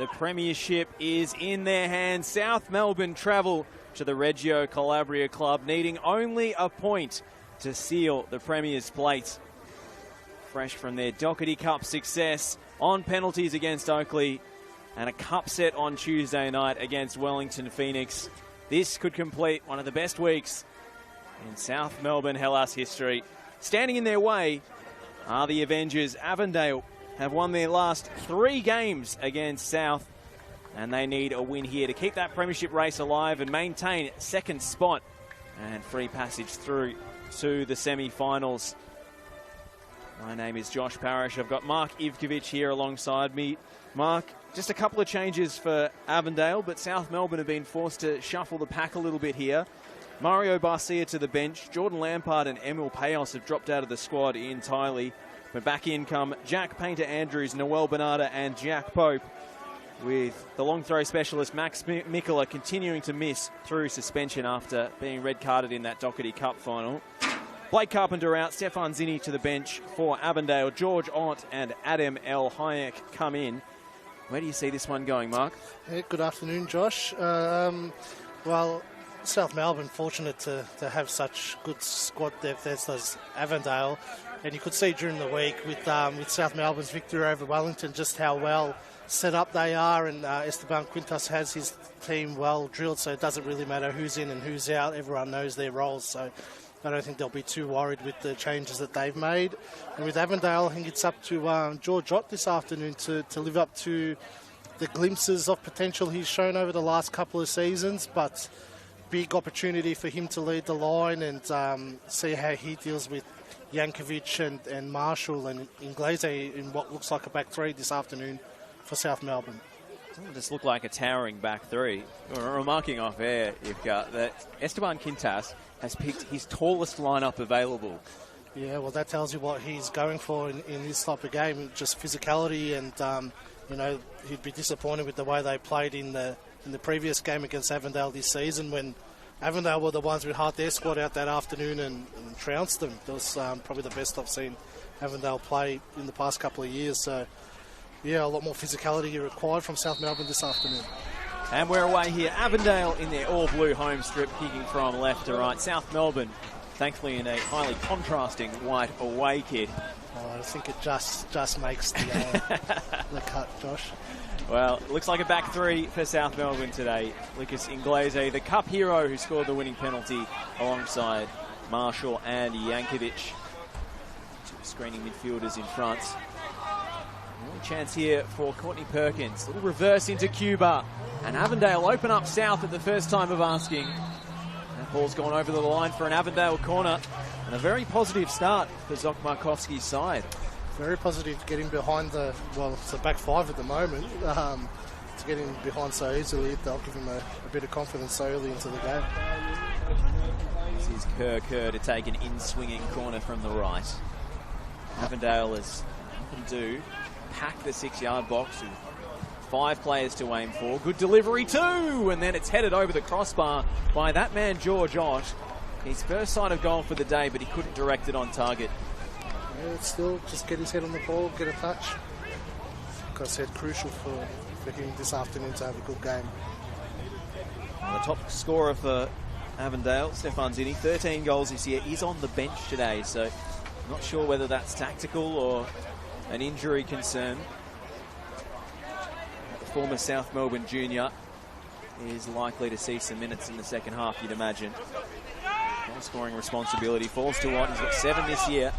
The premiership is in their hands. South Melbourne travel to the Reggio Calabria club, needing only a point to seal the Premier's plate. Fresh from their Doherty Cup success on penalties against Oakley and a cup set on Tuesday night against Wellington Phoenix. This could complete one of the best weeks in South Melbourne Hellas history. Standing in their way are the Avengers. Avondale have won their last 3 games against South, and they need a win here to keep that premiership race alive and maintain second spot and free passage through to the semi-finals. My name is Josh Parrish. I've got Mark Ivkovic here alongside me. Mark, just a couple of changes for Avondale, but South Melbourne have been forced to shuffle the pack a little bit here. Mario Barcia to the bench. Jordan Lampard and Emil Payos have dropped out of the squad entirely. But back in come Jack Painter-Andrews, Noel Bernarda and Jack Pope, with the long throw specialist Max Mikola continuing to miss through suspension after being red carded in that Doherty Cup final. Blake Carpenter out, Stefan Zinni to the bench for Avondale. George Ott and Adam L. Hayek come in. Where do you see this one going, Mark? Yeah, good afternoon, Josh. Well, South Melbourne fortunate to have such good squad depth as does Avondale. And you could see during the week with South Melbourne's victory over Wellington just how well set up they are, and Esteban Quintas has his team well drilled, so it doesn't really matter who's in and who's out. Everyone knows their roles, so I don't think they'll be too worried with the changes that they've made. And with Avondale, I think it's up to George Ott this afternoon to live up to the glimpses of potential he's shown over the last couple of seasons, but big opportunity for him to lead the line and see how he deals with Jankovic and Marshall and Inglese in what looks like a back three this afternoon for South Melbourne. Doesn't just look like a towering back three. We're remarking off air, Ivka, that Esteban Quintas has picked his tallest lineup available. Yeah, well, that tells you what he's going for in this type of game, just physicality, and you know, he'd be disappointed with the way they played in the previous game against Avondale this season, when Avondale were the ones who had their squad out that afternoon and trounced them. That was probably the best I've seen Avondale play in the past couple of years. So, yeah, a lot more physicality required from South Melbourne this afternoon. And we're away here. Avondale in their all-blue home strip, kicking from left to right. South Melbourne, thankfully, in a highly contrasting white away kit. Oh, I think it just makes the cut, Josh. Well, looks like a back three for South Melbourne today. Lucas Inglese, the cup hero who scored the winning penalty alongside Marshall and Jankovic. 2 screening midfielders in front. A chance here for Courtney Perkins. Little reverse into Cuba. And Avondale open up South at the first time of asking. That ball's gone over the line for an Avondale corner. And a very positive start for Zok Markovsky's side. Very positive getting behind it's the back five at the moment. To get him behind so easily, they'll give him a bit of confidence so early into the game. This is Kerr to take an in-swinging corner from the right. Avondale, as often do, pack the 6-yard box with 5 players to aim for. Good delivery too, and then it's headed over the crossbar by that man George Ott. His first sight of goal for the day, but he couldn't direct it on target. Yeah, it's still just get his head on the ball, get a touch. Like I said, crucial for him this afternoon to have a good game. The top scorer for Avondale, Stefan Zinni, 13 goals this year. He's on the bench today, so not sure whether that's tactical or an injury concern. The former South Melbourne junior is likely to see some minutes in the second half, you'd imagine. Goal scoring responsibility falls to Ott. He's got 7 this year.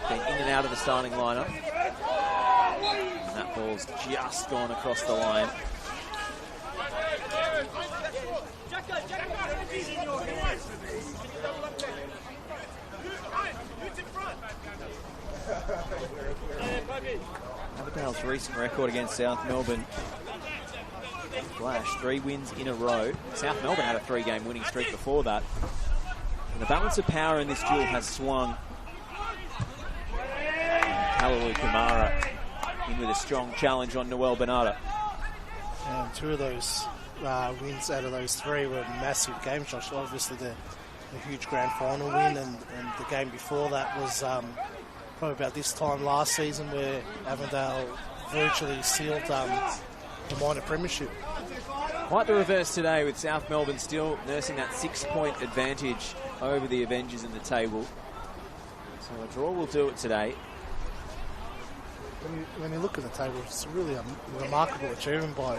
Been in and out of the starting lineup. And that ball's just gone across the line. Avondale's recent record against South Melbourne. Flash, 3 wins in a row. South Melbourne had a 3-game winning streak before that. And the balance of power in this duel has swung. Halalu Kamara in with a strong challenge on Noel Bernarda. And 2 of those wins out of those 3 were massive games, Josh. Obviously the huge grand final win, and the game before that was probably about this time last season, where Avondale virtually sealed the minor premiership. Quite the reverse today, with South Melbourne still nursing that 6-point advantage over the Avengers in the table. So a draw will do it today. When you look at the table, it's really a remarkable achievement by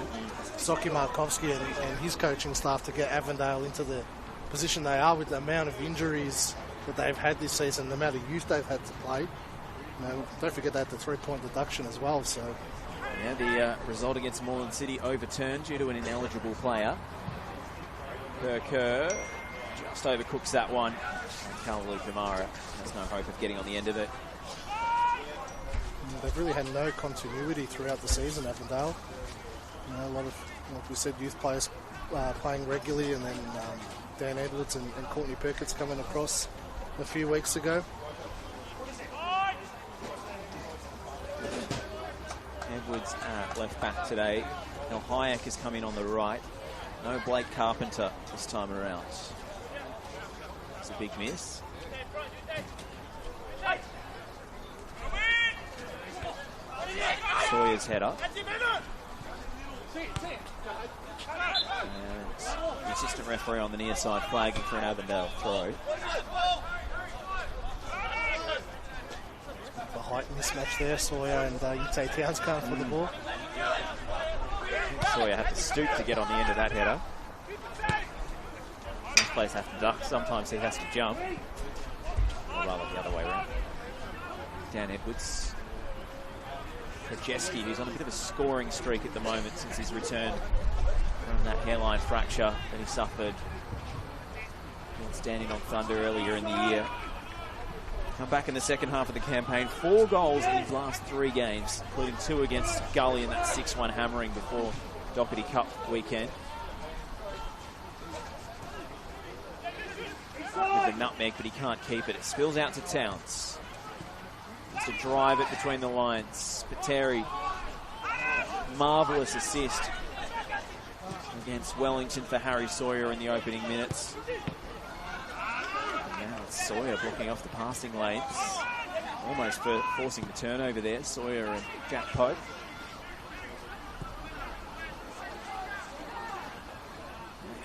Soki Markovsky and his coaching staff to get Avondale into the position they are, with the amount of injuries that they've had this season, the amount of youth they've had to play. Don't forget they had the 3-point deduction as well. So yeah, the result against Moreland City overturned due to an ineligible player. Kerr just overcooks that one. Carl Kamara has no hope of getting on the end of it. They've really had no continuity throughout the season, Avondale. A lot of, like we said, youth players playing regularly, and then Dan Edwards and Courtney Perkins coming across a few weeks ago. Edwards at left back today. Now Hayek has come in on the right. No Blake Carpenter this time around. It's a big miss. Sawyer's header. And the assistant referee on the near side flagging for an Avondale throw. The height mismatch there, Sawyer and Ute Towns going for the ball. Sawyer had to stoop to get on the end of that header. Some players have to duck, sometimes he has to jump. Or rather the other way around. Dan Edwards. Krajewski, who's on a bit of a scoring streak at the moment since his return from that hairline fracture that he suffered standing on Thunder earlier in the year. Come back in the second half of the campaign. 4 goals in his last 3 games, including 2 against Gully in that 6-1 hammering before Doherty Cup weekend. With the nutmeg, but he can't keep it. It spills out to Towns. To drive it between the lines. Pateri, marvellous assist against Wellington for Harry Sawyer in the opening minutes. And now it's Sawyer blocking off the passing lanes. Almost forcing the turnover there, Sawyer and Jack Pope.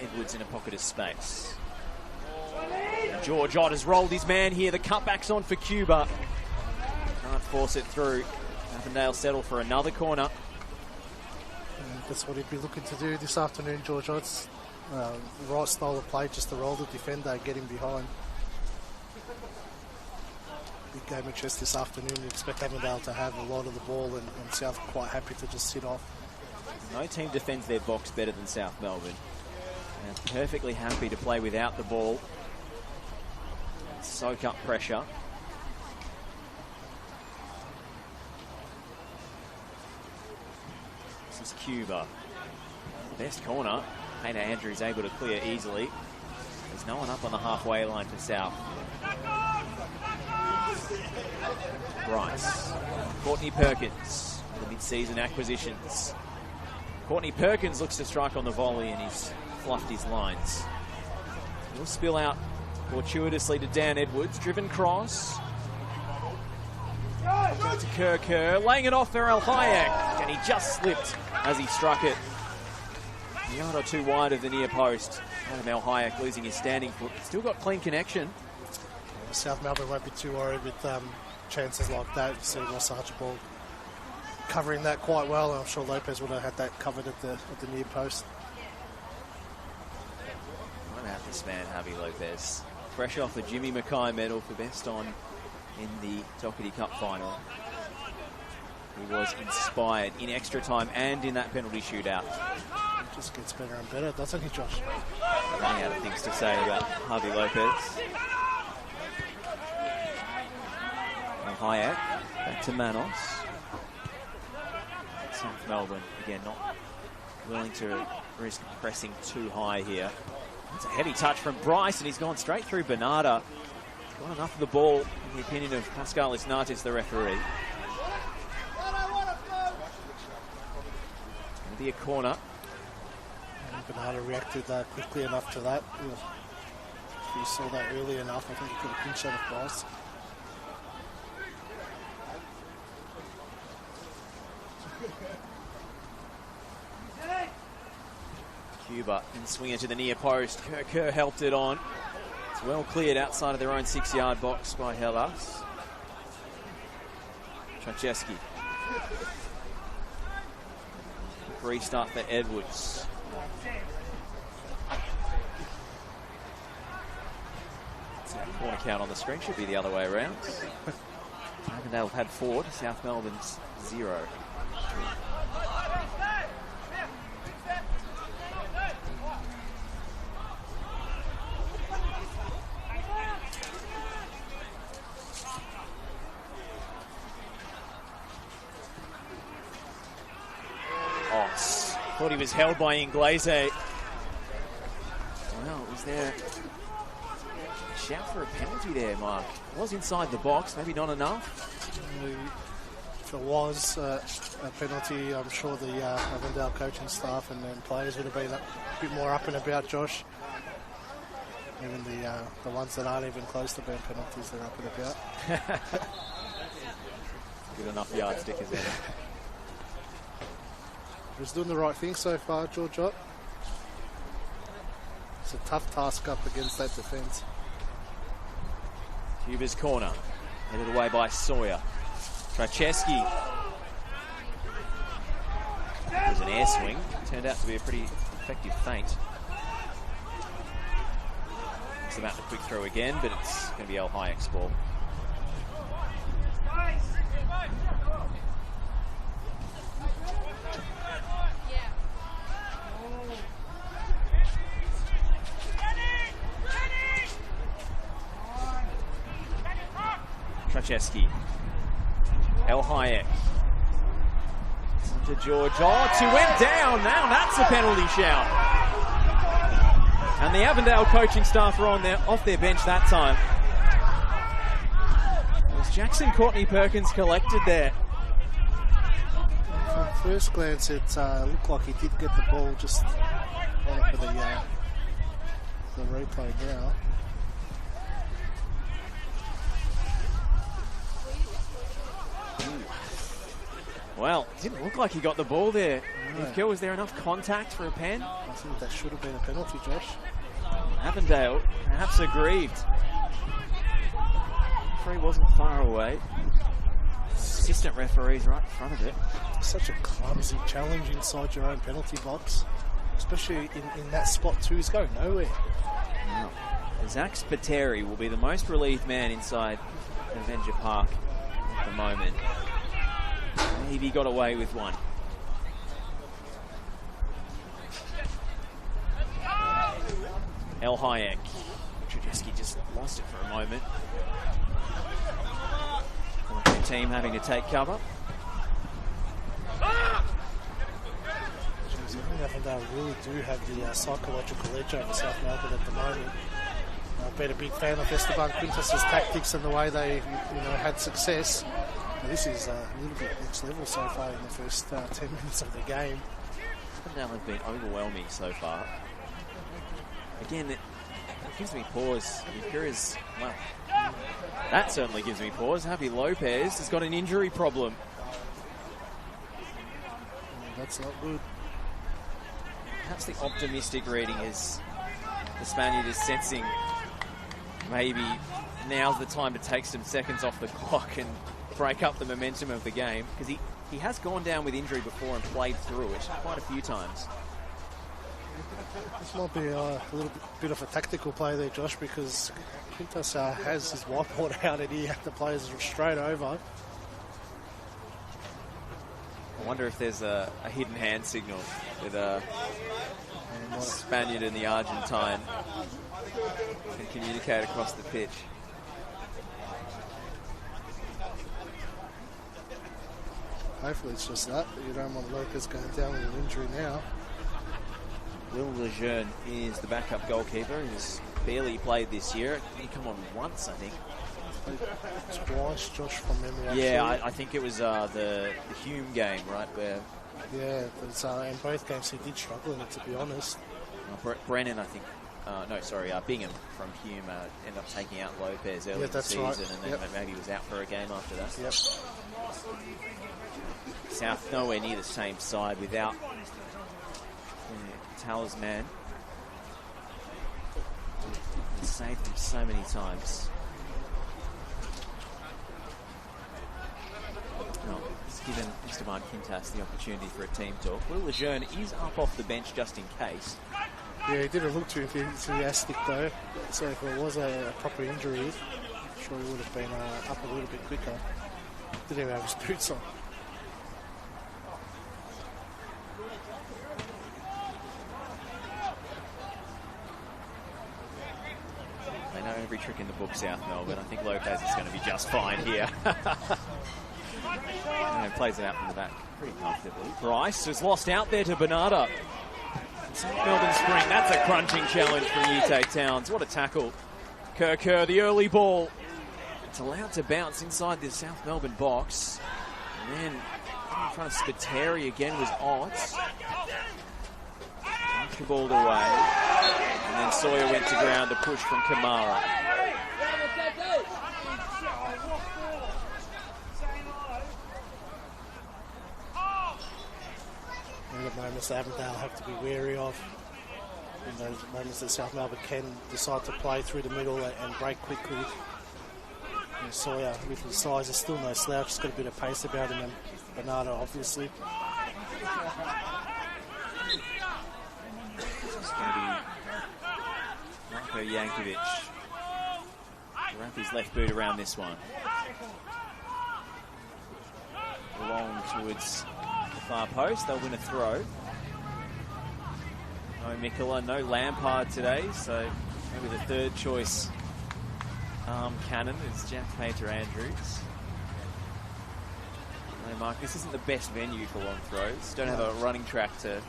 Edwards in a pocket of space. And George Ott has rolled his man here. The cutback's on for Cuba. Can't force it through. Avondale settle for another corner. And that's what he'd be looking to do this afternoon, George Ott's. Right style of play, just to roll the defender, get him behind. Big game of chess this afternoon. You expect Avondale to have a lot of the ball, and South quite happy to just sit off. No team defends their box better than South Melbourne. And perfectly happy to play without the ball. And soak up pressure. This is Cuba. Best corner. Hayner Andrews able to clear easily. There's no one up on the halfway line for South. Bryce. Courtney Perkins, the mid-season acquisitions. Courtney Perkins looks to strike on the volley, and he's fluffed his lines. He'll spill out fortuitously to Dan Edwards. Driven cross. Back to Kerr, laying it off for El Hayek, and he just slipped as he struck it. A yard or 2 wide of the near post. Adam El Hayek losing his standing foot. Still got clean connection. South Melbourne won't be too worried with chances like that. You see Ross Archibald covering that quite well, and I'm sure Lopez would have had that covered at the near post. What about this man, Javi Lopez? Fresh off the Jimmy Mackay medal for best on in the Doherty Cup final. He was inspired in extra time and in that penalty shootout. It just gets better and better, doesn't he, Josh? Running out of things to say about Javi Lopez. And Hayek, back to Manos. South Melbourne, again, not willing to risk pressing too high here. It's a heavy touch from Bryce, and he's gone straight through Bernarda. Got enough of the ball, in the opinion of Pascal Isnatis, the referee. It'll be a corner. And Bernarda reacted quickly enough to that. If he saw that early enough, I think he could have pinched that of Bryce. Cuba and swing it to the near post. Kerr helped it on. It's well cleared outside of their own 6-yard box by Hellas. Tracheski. Restart for Edwards. Corner count on the screen should be the other way around. Avondale had 4, South Melbourne's 0. Ox thought he was held by Inglese. Well, was there shout for a penalty there, Mark? It was inside the box, maybe not enough. If it was a penalty, I'm sure the Avondale coaching staff and players would have been a bit more up and about, Josh. Even the ones that aren't even close to being penalties, they're up and about. Good enough yardstick, isn't it? He's doing the right thing so far, George Ott. It's a tough task up against that defence. Cuba's corner, headed away by Sawyer. Tracheski. It was an air swing. Turned out to be a pretty effective feint. It's about the quick throw again, but it's going to be El Hayek's ball. Tracheski. El Hayek. To George. Oh, 2 went down. Now that's a penalty shout. And the Avondale coaching staff are off their bench that time. It was Jackson Courtney Perkins collected there. From first glance, it looked like he did get the ball, just waiting for the replay now. Well, it didn't look like he got the ball there. No. Was there enough contact for a pen? I think that should have been a penalty, Josh. Avondale perhaps aggrieved. Referee wasn't far away. Assistant referee's right in front of it. Such a clumsy challenge inside your own penalty box, especially in that spot too. He's going nowhere. Now, Zach Spiteri will be the most relieved man inside Avenger Park at the moment. Maybe got away with one. El Hayek. Tracheski just lost it for a moment. The team having to take cover. I think Avondale really do have the psychological edge over South Melbourne at the moment. I've been a big fan of Esteban Quintas' tactics and the way they had success. This is a little bit next level so far in the first 10 minutes of the game. Avondale have been overwhelming so far. Again, it gives me pause. Imperia's, well, that certainly gives me pause. Javi Lopez has got an injury problem. That's not good. Perhaps the optimistic reading is the Spaniard is sensing maybe now's the time to take some seconds off the clock and break up the momentum of the game, because he has gone down with injury before and played through it quite a few times. This might be a little bit of a tactical play there, Josh, because Quintas has his whiteboard out and he had the players straight over. I wonder if there's a hidden hand signal with a Spaniard and the Argentine can communicate across the pitch. Hopefully it's just that, but you don't want Lopez going down with an injury now. Will Lejeune is the backup goalkeeper. He's barely played this year. He come on once, I think. Twice, Josh, from memory. Yeah, I think it was the Hume game, right? Where yeah, but in both games he did struggle in it, to be honest. Brennan, I think, Bingham from Hume ended up taking out Lopez early in the season, right. and then maybe was out for a game after that. Yep. South nowhere near the same side without talisman. He saved them so many times. It's given Esteban Quintas the opportunity for a team talk. Will Lejeune is up off the bench just in case. Yeah, he didn't look too enthusiastic though, so if it was a proper injury, I'm sure he would have been up a little bit quicker. Didn't even have his boots on. They know every trick in the book, South Melbourne. I think Lopez is going to be just fine here. And plays it out from the back pretty comfortably. Bryce has lost out there to Bernardo. South Melbourne Spring, that's a crunching challenge from Ute Towns. What a tackle. Kerr, the early ball. It's allowed to bounce inside the South Melbourne box. And then in front of Spiteri again was Ott. Balled away. And then Sawyer went to ground to push from Kamara. And the moments that Avondale have to be wary of. In those moments that South Melbourne can decide to play through the middle and break quickly. And Sawyer, with his size, is still no slouch. He's got a bit of pace about him, and Bernardo, obviously. It's going to be Marko Jankovic. Wrap his left boot around this one. Long towards the far post. They'll win a throw. No Mikola, no Lampard today, so maybe the third choice cannon is Jack Painter-Andrews. No, Mark, this isn't the best venue for long throws. Don't have a running track to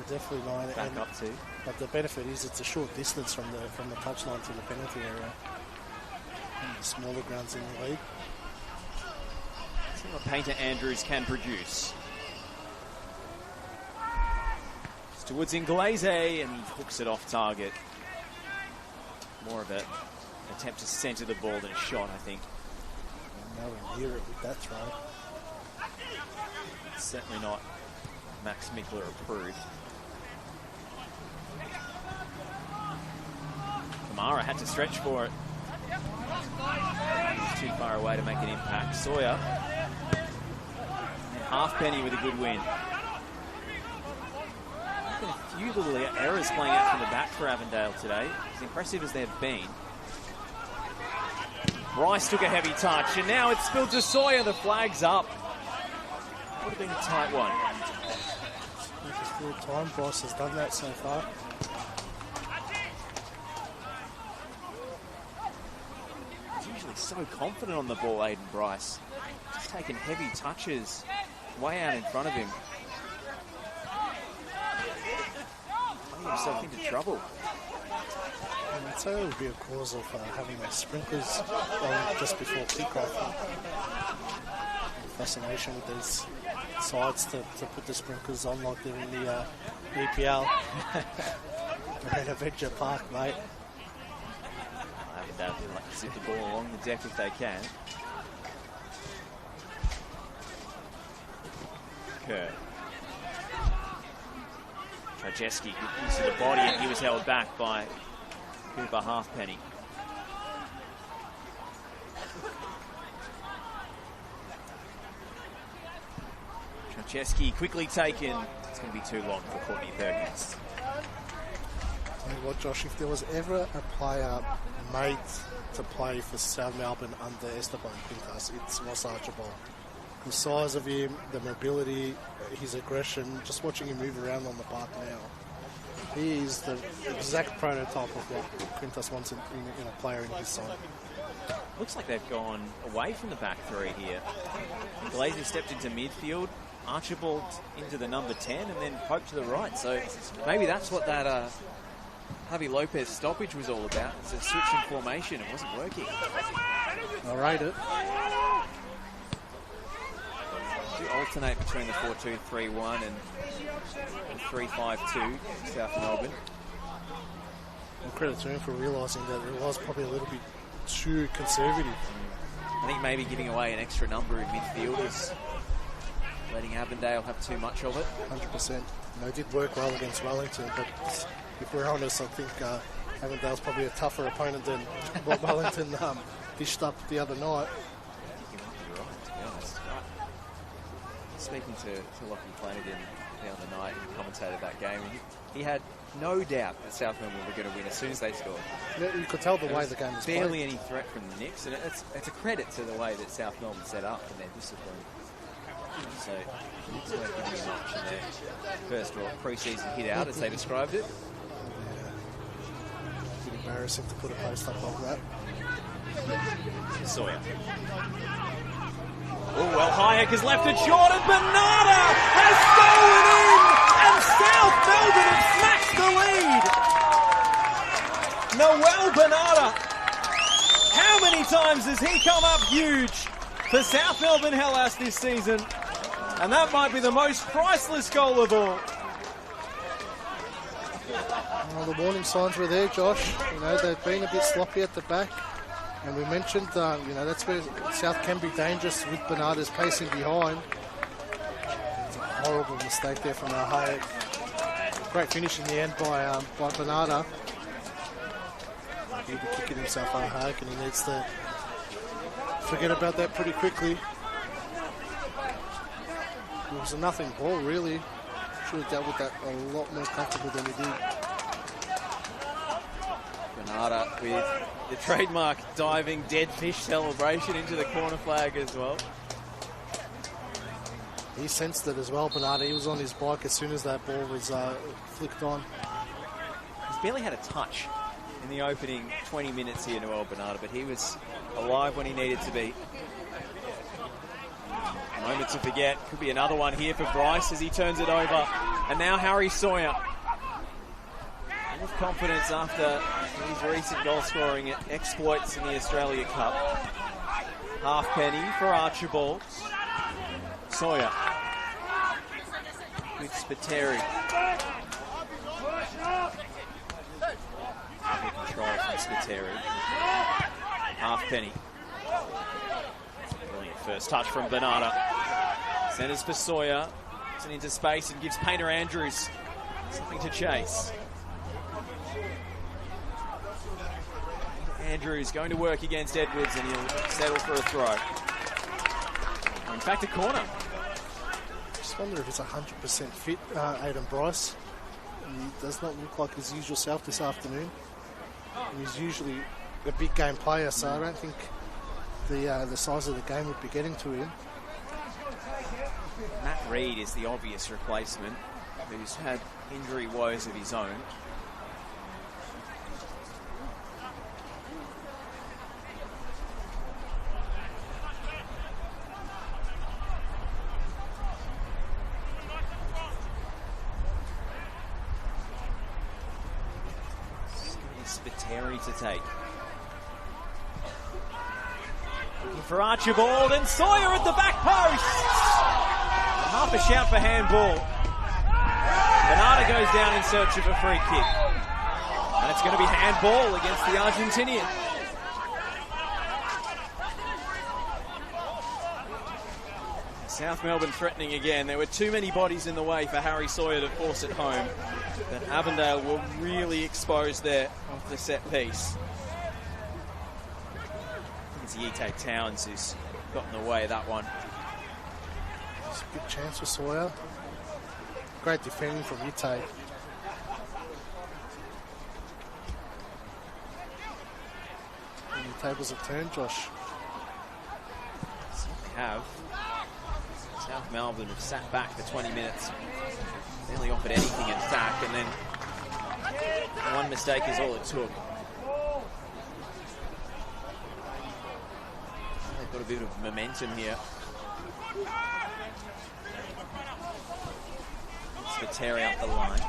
definitely not. back up to. But the benefit is it's a short distance from the touchline to the penalty area. One of the smaller grounds in the league. See what Painter-Andrews can produce. It's towards Inglese, and he hooks it off target. More of an attempt to centre the ball than a shot, I think. Nowhere near it with that throw. It's certainly not Max Mickler approved. Kamara had to stretch for it. He was too far away to make an impact. Sawyer. And Halfpenny with a good win. Been a few little errors playing out from the back for Avondale today. As impressive as they've been. Bryce took a heavy touch, and now it's spilled to Sawyer. The flag's up. Would have been a tight one. It's full time. Bryce has done that so far. He's usually so confident on the ball, Aiden Bryce. Just taking heavy touches way out in front of him. Putting himself into trouble. I'd say it would be a cause of having those sprinklers on just before kickoff. Fascination with these sides to put the sprinklers on like they're in the EPL. At Adventure Park, mate. They'd like to zip the ball along the deck if they can. Kerr. Trajeski good use of the body, and he was held back by Cooper Halfpenny. Trajeski quickly taken. It's going to be too long for Courtney Perkins. Tell you what, Josh, if there was ever a player made to play for South Melbourne under Esteban Quintas, it was Archibald. The size of him, the mobility, his aggression, just watching him move around on the park now. He is the exact prototype of what Quintas wants in a player in his side. Looks like they've gone away from the back three here. Glazer stepped into midfield, Archibald into the number 10, and then Pope to the right. So maybe that's what that Javi Lopez stoppage was all about. It's a switch in formation. It wasn't working. I'll rate it. You alternate between the 4-2-3-1 and the 3-5-2, South Melbourne. Well, credit to him for realising that it was probably a little bit too conservative. I think maybe giving away an extra number in midfield is letting Avondale have too much of it. 100%. It did work well against Wellington, but if we're honest, I think Avondale's probably a tougher opponent than what Wellington dished up the other night. You're right, to be honest. Speaking to Lockie Flanagan the other night, who commentated that game, he had no doubt that South Melbourne were going to win as soon as they scored. Yeah, you could tell the way the game was played. Barely any threat from the Knicks, and it's a credit to the way that South Melbourne set up and their discipline. So, it's worth giving them much in their first pre-season hit out, as they described it. It's embarrassing to put a post up like that. Sawyer. Oh, well, Hayek has left it short, and Bernarda has stolen in, and South Melbourne have snatched the lead. Noel Bernarda. How many times has he come up huge for South Melbourne Hellas this season? And that might be the most priceless goal of all. Well, the warning signs were there, Josh. You know, they've been a bit sloppy at the back. And we mentioned, you know, that's where South can be dangerous with Bernarda's pacing behind. It's a horrible mistake there from Hayek. Great finish in the end by Bernarda. He'll be kicking himself on Hayek, and he needs to forget about that pretty quickly. It was a nothing ball, really. Should have dealt with that a lot more comfortable than he did. Bernarda with the trademark diving dead fish celebration into the corner flag as well. He sensed it as well, Bernarda. He was on his bike as soon as that ball was flicked on. He's barely had a touch in the opening 20 minutes here, Noel Bernarda, but he was alive when he needed to be. A moment to forget. Could be another one here for Bryce as he turns it over. And now Harry Sawyer. With confidence after his recent goal-scoring exploits in the Australia Cup. Halfpenny for Archibald. Sawyer. With Spiteri. Good control from Spiteri. Halfpenny. Brilliant first touch from Bernarda. Centers for Sawyer. It's into space and gives Painter Andrews something to chase. Andrews going to work against Edwards, and he'll settle for a throw. Or in fact, a corner. Just wonder if he's 100% fit, Aidan Bryce. He does not look like his usual self this afternoon. He's usually a big game player, so I don't think the size of the game would be getting to him. Matt Reid is the obvious replacement, who's had injury woes of his own. Spiteri to take. Looking for Archibald, and Sawyer at the back post. Half a shout for handball. Bernarda goes down in search of a free kick. And it's going to be handball against the Argentinian. South Melbourne threatening again. There were too many bodies in the way for Harry Sawyer to force it home. But Avondale were really exposed there off the set piece. I think it's Yite Towns who's got in the way of that one. It's a good chance for Sawyer. Great defending from Yite. And the tables have turned, Josh. So they have. South Melbourne have sat back for 20 minutes. Barely offered anything in attack, and then one mistake is all it took. They've got a bit of momentum here. Spiteri up the line.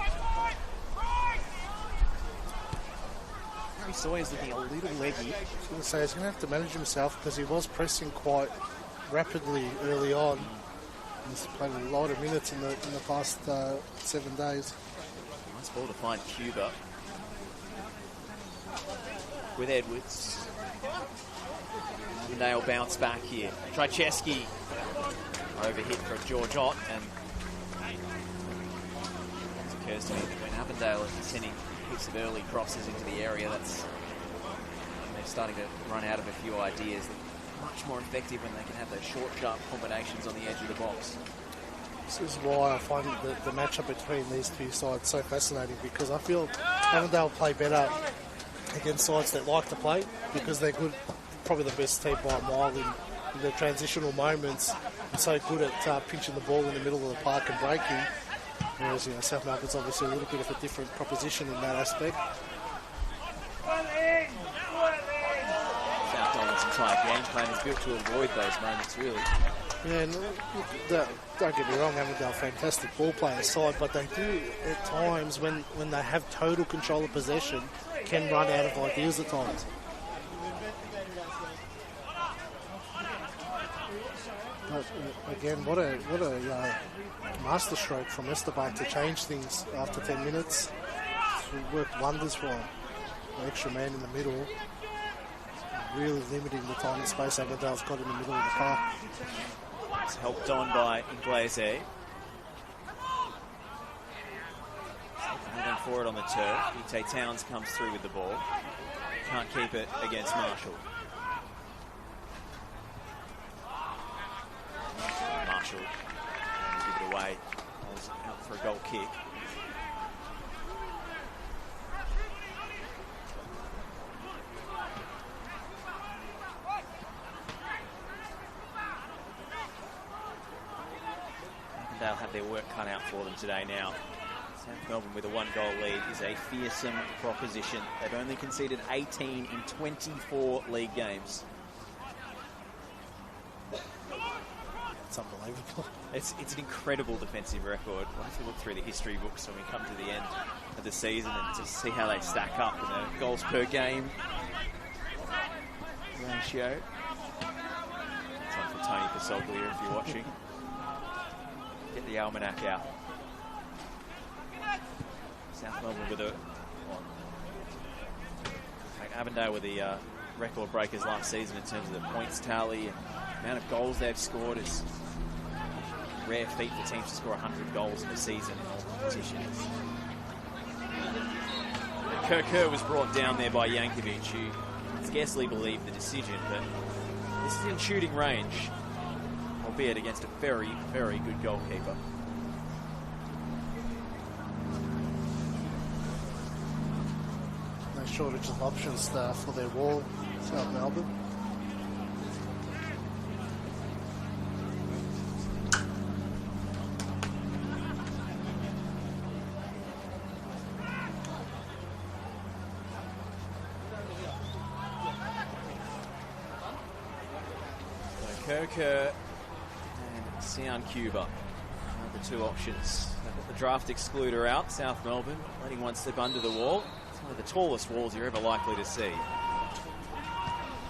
Harry Sawyer's looking a little leggy. I was going to say he's going to have to manage himself because he was pressing quite rapidly early on. He's played a lot of minutes in the past 7 days. Nice ball to find Cuba. with Edwards. Avondale bounce back here. Trycheski overhit for George Ott, and it occurs to me that when Avondale is sending hits of early crosses into the area, they're starting to run out of a few ideas. They're much more effective when they can have those short, sharp combinations on the edge of the box. This is why I find the matchup between these two sides so fascinating, because I feel Avondale play better against sides that like to play, because they're good, probably the best team by a mile in the transitional moments, and so good at pinching the ball in the middle of the park and breaking. Whereas, you know, South Melbourne's obviously a little bit of a different proposition in that aspect. South Melbourne's entire game plan is built to avoid those moments, really. Yeah, and don't get me wrong, Avondale fantastic ball player side, but they do at times, when they have total control of possession, can run out of ideas at times. But again, what a masterstroke from Esteban to change things after 10 minutes. It worked wonders for him. The extra man in the middle, really limiting the time and space Avondale's got in the middle of the park. It's helped on by Inglese. Holding forward on the turf. Ite Towns comes through with the ball. Can't keep it against Marshall. Marshall give it away. Was out for a goal kick. They'll have their work cut out for them today now. South Melbourne with a 1-goal lead is a fearsome proposition. They've only conceded 18 in 24 league games. It's unbelievable. It's an incredible defensive record. We'll have to look through the history books when we come to the end of the season and just see how they stack up in the goals per game ratio. It's on for Tony Pasoglia if you're watching. Get the almanac out. South Melbourne with Avondale with the record breakers last season in terms of the points tally and the amount of goals they've scored. Is a rare feat for teams to score 100 goals in a season in all competitions. Kerr was brought down there by Yankovic, who scarcely believed the decision, but this is in shooting range, albeit against a very, very good goalkeeper. No shortage of options for their wall, South Melbourne. Kerr and Sian Cuba are the two options. They've got the draft excluder out, South Melbourne, letting one slip under the wall. It's one of the tallest walls you're ever likely to see.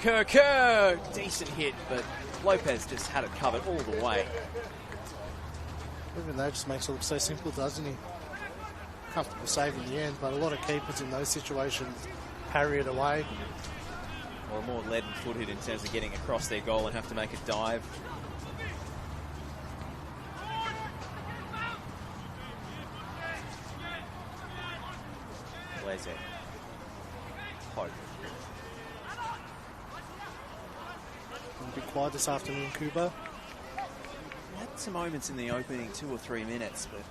Kerr, decent hit, but Lopez just had it covered all the way. Even though, just makes it look so simple, doesn't he? Comfortable save in the end, but a lot of keepers in those situations parry it away. Or more leaden-footed in terms of getting across their goal and have to make a dive. Leze. Pope. A bit quiet this afternoon, Cuba. Had some moments in the opening 2 or 3 minutes, but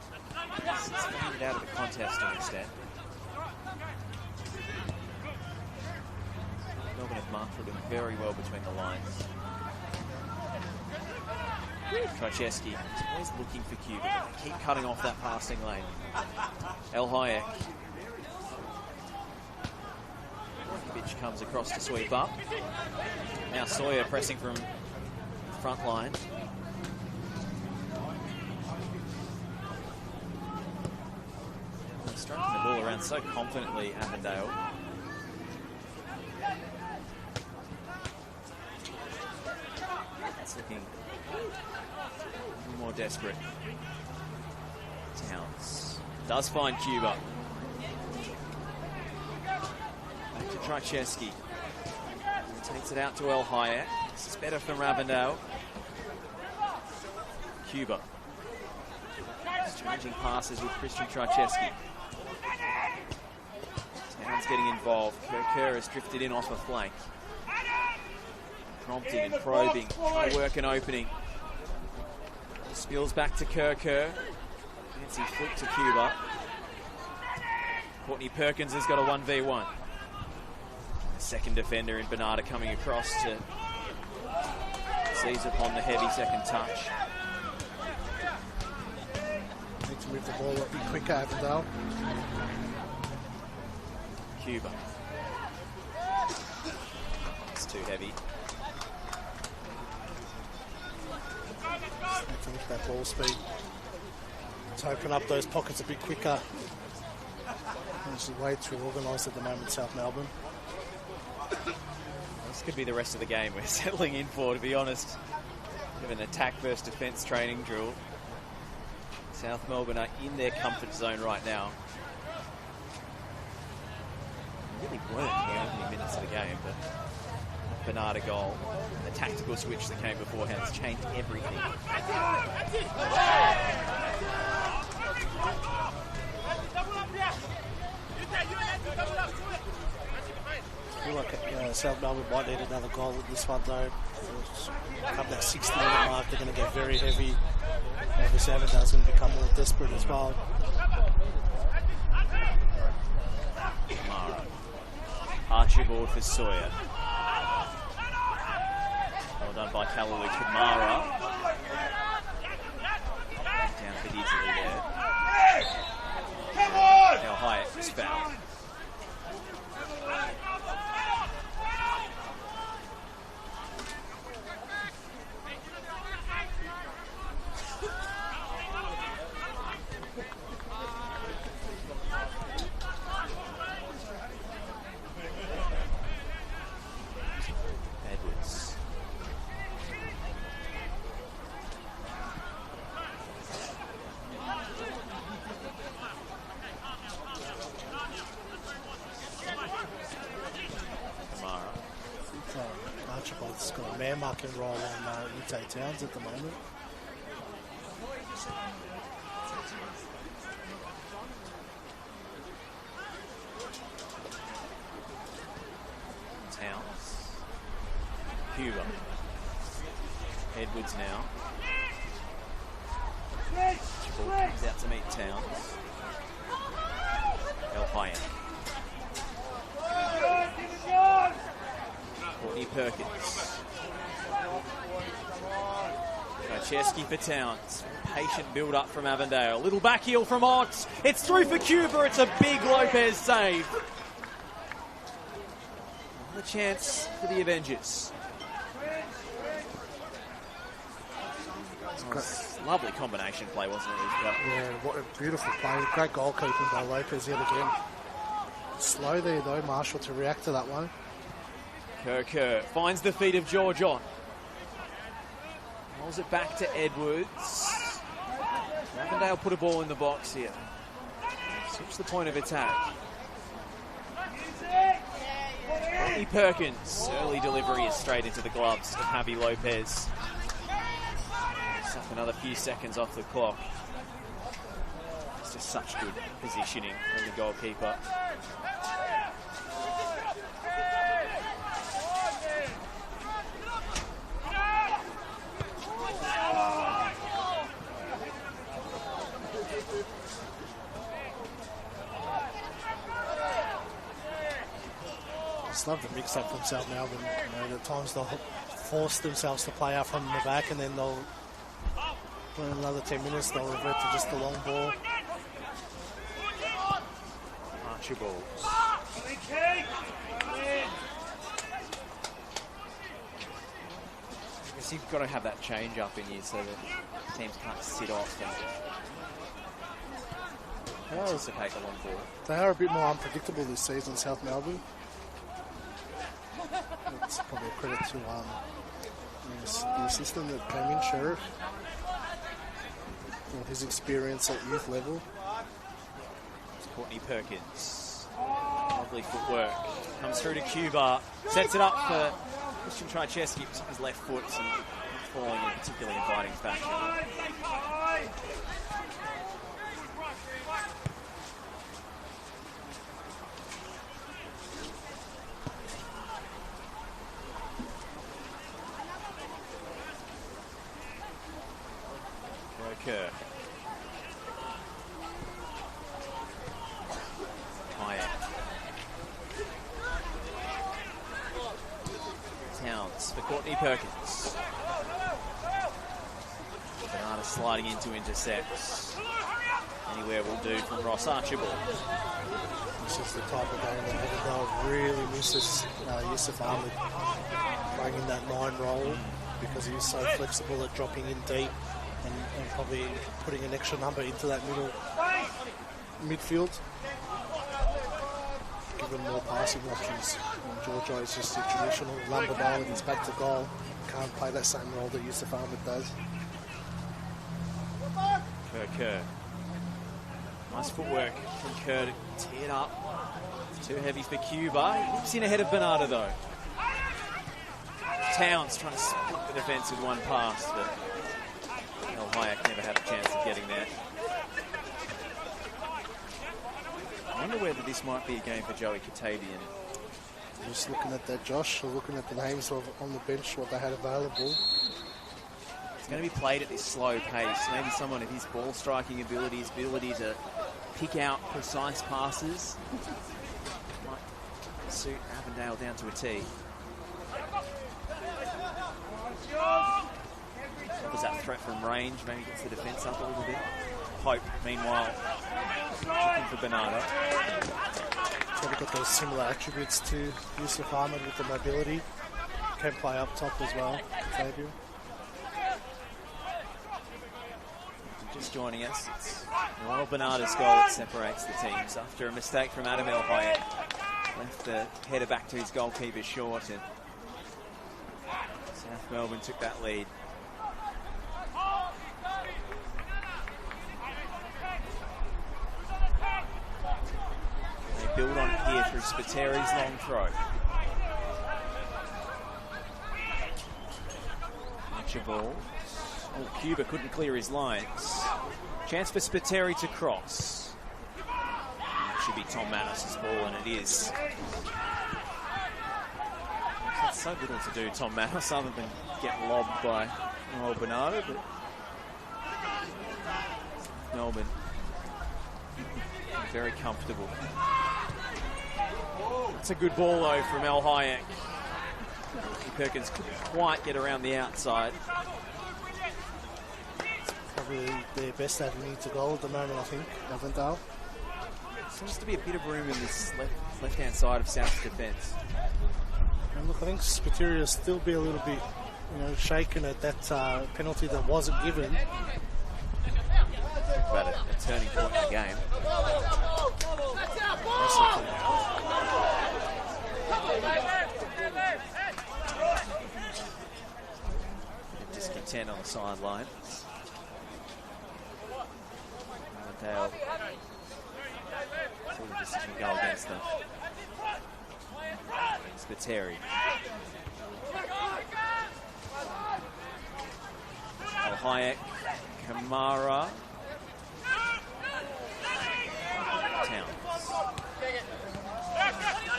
it's faded out of the contest to an extent. Melbourne have marked them very well between the lines. Trycheski is always looking for Cuba, but they keep cutting off that passing lane. El Hayek. Pitch comes across to sweep up. Now Sawyer pressing from the front line. They're striking the ball around so confidently, Avondale. It's looking a little more desperate. Towns does find Cuba. Back to Krzyzewski. Takes it out to El Hayek. This is better from Avondale. Cuba. Exchanging passes with Christian Krzyzewski. Towns getting involved. Kerr has drifted in off a flank. Prompting and probing. Trying to work an opening. Spills back to Kerr. Fancy flick to Cuba. Courtney Perkins has got a 1v1. The second defender in Bernarda coming across to seize upon the heavy second touch. Need to move the ball a bit quicker, Avondale. Cuba. It's too heavy. Need to lift that ball speed to open up those pockets a bit quicker. This is way too organised at the moment, South Melbourne. This could be the rest of the game we're settling in for, to be honest. Bit of an attack versus defence training drill. South Melbourne are in their comfort zone right now. They really weren't in the opening minutes of the game, but Bernarda goal, the tactical switch that came beforehand has changed everything. I feel like South Melbourne might need another goal at this one though. Come that 60-minute mark, they're going to get very heavy. Obviously, Avondale's going to become more desperate as well. Kamara. Archibald for Sawyer. Well done by Kalalu Kamara. Down a bit easily there. How high it was fouled. Archibald's got a man marking role on Ute Towns at the moment. Towns. Cuba. Edwards now. Ball comes out to meet Towns. El Hayek. Courtney Perkins. Krzyzewski for Towns. Patient build up from Avondale. Little back heel from Otts. It's through for Cuba. It's a big Lopez save. The chance for the Avengers. Lovely combination play, wasn't it? Yeah, what a beautiful play. Great goalkeeping by Lopez yet again. Slow there though, Marshall, to react to that one. Kerr finds the feet of George on. Rolls it back to Edwards. Avondale put a ball in the box here. Switch the point of attack. Courtney Perkins. Early delivery is straight into the gloves of Javi Lopez. Suck another few seconds off the clock. It's just such good positioning from the goalkeeper. Just love the mix-up from South Melbourne. You know, at times they'll force themselves to play out from the back, and then they'll, in another 10 minutes, they'll revert to just the long ball. Archibald. I guess you've got to have that change up in you so that teams can't sit off and anticipate the long ball. They are a bit more unpredictable this season, South Melbourne. It's probably a credit to the assistant that came in, Sheriff, and his experience at youth level. It's Courtney Perkins. Lovely footwork. Comes through to Cuba. Sets it up for Christian Trycheski. His left foot and falling in particularly inviting fashion. Kerr. Towns for Courtney Perkins. Bernardo sliding in to intercept. Anywhere will do from Ross Archibald. This is the type of game that Avondale really misses Yusuf Ahmed playing in that 9 role because he is so flexible at dropping in deep and probably putting an extra number into that midfield. Give them more passing options. And Georgia is just a traditional lumber ball and he's back to goal. Can't play that same role that Yusuf Ahmed does. Kerr. Nice footwork from Kerr to tee it up. It's too heavy for Cuba. He whips in ahead of Bernardo though. Towns trying to split the defence with one pass, but El Hayek never had a chance of getting there. I wonder whether this might be a game for Joey Katavian. Just looking at that, Josh, looking at the names on the bench, what they had available. It's going to be played at this slow pace. Maybe someone of his ball striking ability, his ability to pick out precise passes might suit Avondale down to a T. Was that threat from range? Maybe gets the defence up a little bit. Hope, meanwhile, looking for Bernardo. Probably got those similar attributes to Yusuf Ahmed with the mobility. Can play up top as well. Xavier. Just joining us, it's Noel Bernardo's goal that separates the teams after a mistake from Adam El Hayek. Left the header back to his goalkeeper short, and South Melbourne took that lead. They build on here through Spateri's long throw. Archibald. Oh, Cuba couldn't clear his lines. Chance for Spiteri to cross. It should be Tom Manos's ball, and it is. It's so little to do, Tom Manos, other than get lobbed by Noel Bernardo, but Melbourne very comfortable. It's a good ball though from El Hayek. Perkins couldn't quite get around the outside. Probably their best avenue to goal at the moment, I think, Avondale. Seems to be a bit of room in this left-hand side of South's defence. And look, I think Spiteri will still be a little bit, shaken at that penalty that wasn't given. Talk about a turning point in the game. Discontent on the sideline. Avondale saw the decision go against them. Spiteri. El Hayek, Kamara, Towns.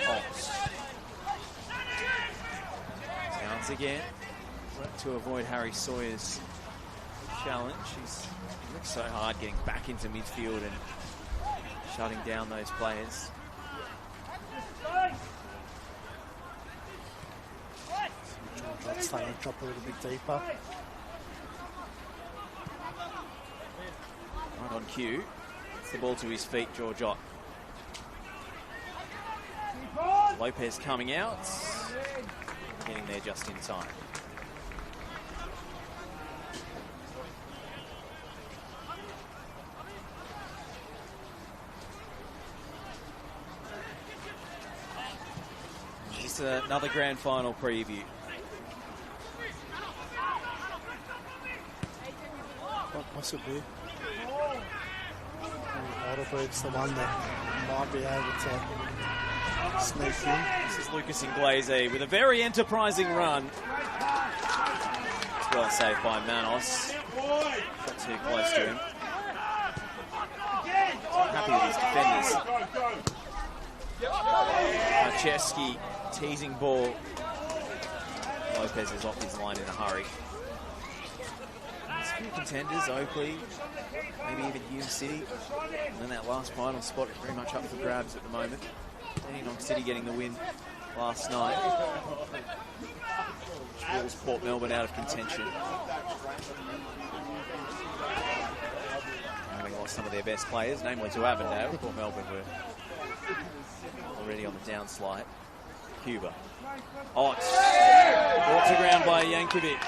Holmes. Towns again. To avoid Harry Sawyer's challenge. He looks so hard getting back into midfield and shutting down those players. Starting to drop a little bit deeper. Right on cue. It's the ball to his feet, George Ott. Lopez coming out. Getting there just in time. Just another grand final preview. Possibly. Heidelberg's the one that might be able to Sneak in. This is Lucas Inglese with a very enterprising run. It's well saved by Manos. Not too close to him. Happy with his defenders. Marcheski teasing ball. Lopez is off his line in a hurry. There's a few contenders, Oakley, maybe even Hume City. And then that last final spot is very much up for grabs at the moment. Dandenong City getting the win last night. Which rules Port Melbourne out of contention. Having lost some of their best players, namely to Avondale. Port Melbourne were already on the downslide. Cuba. Ott. Brought to ground by Yankovic.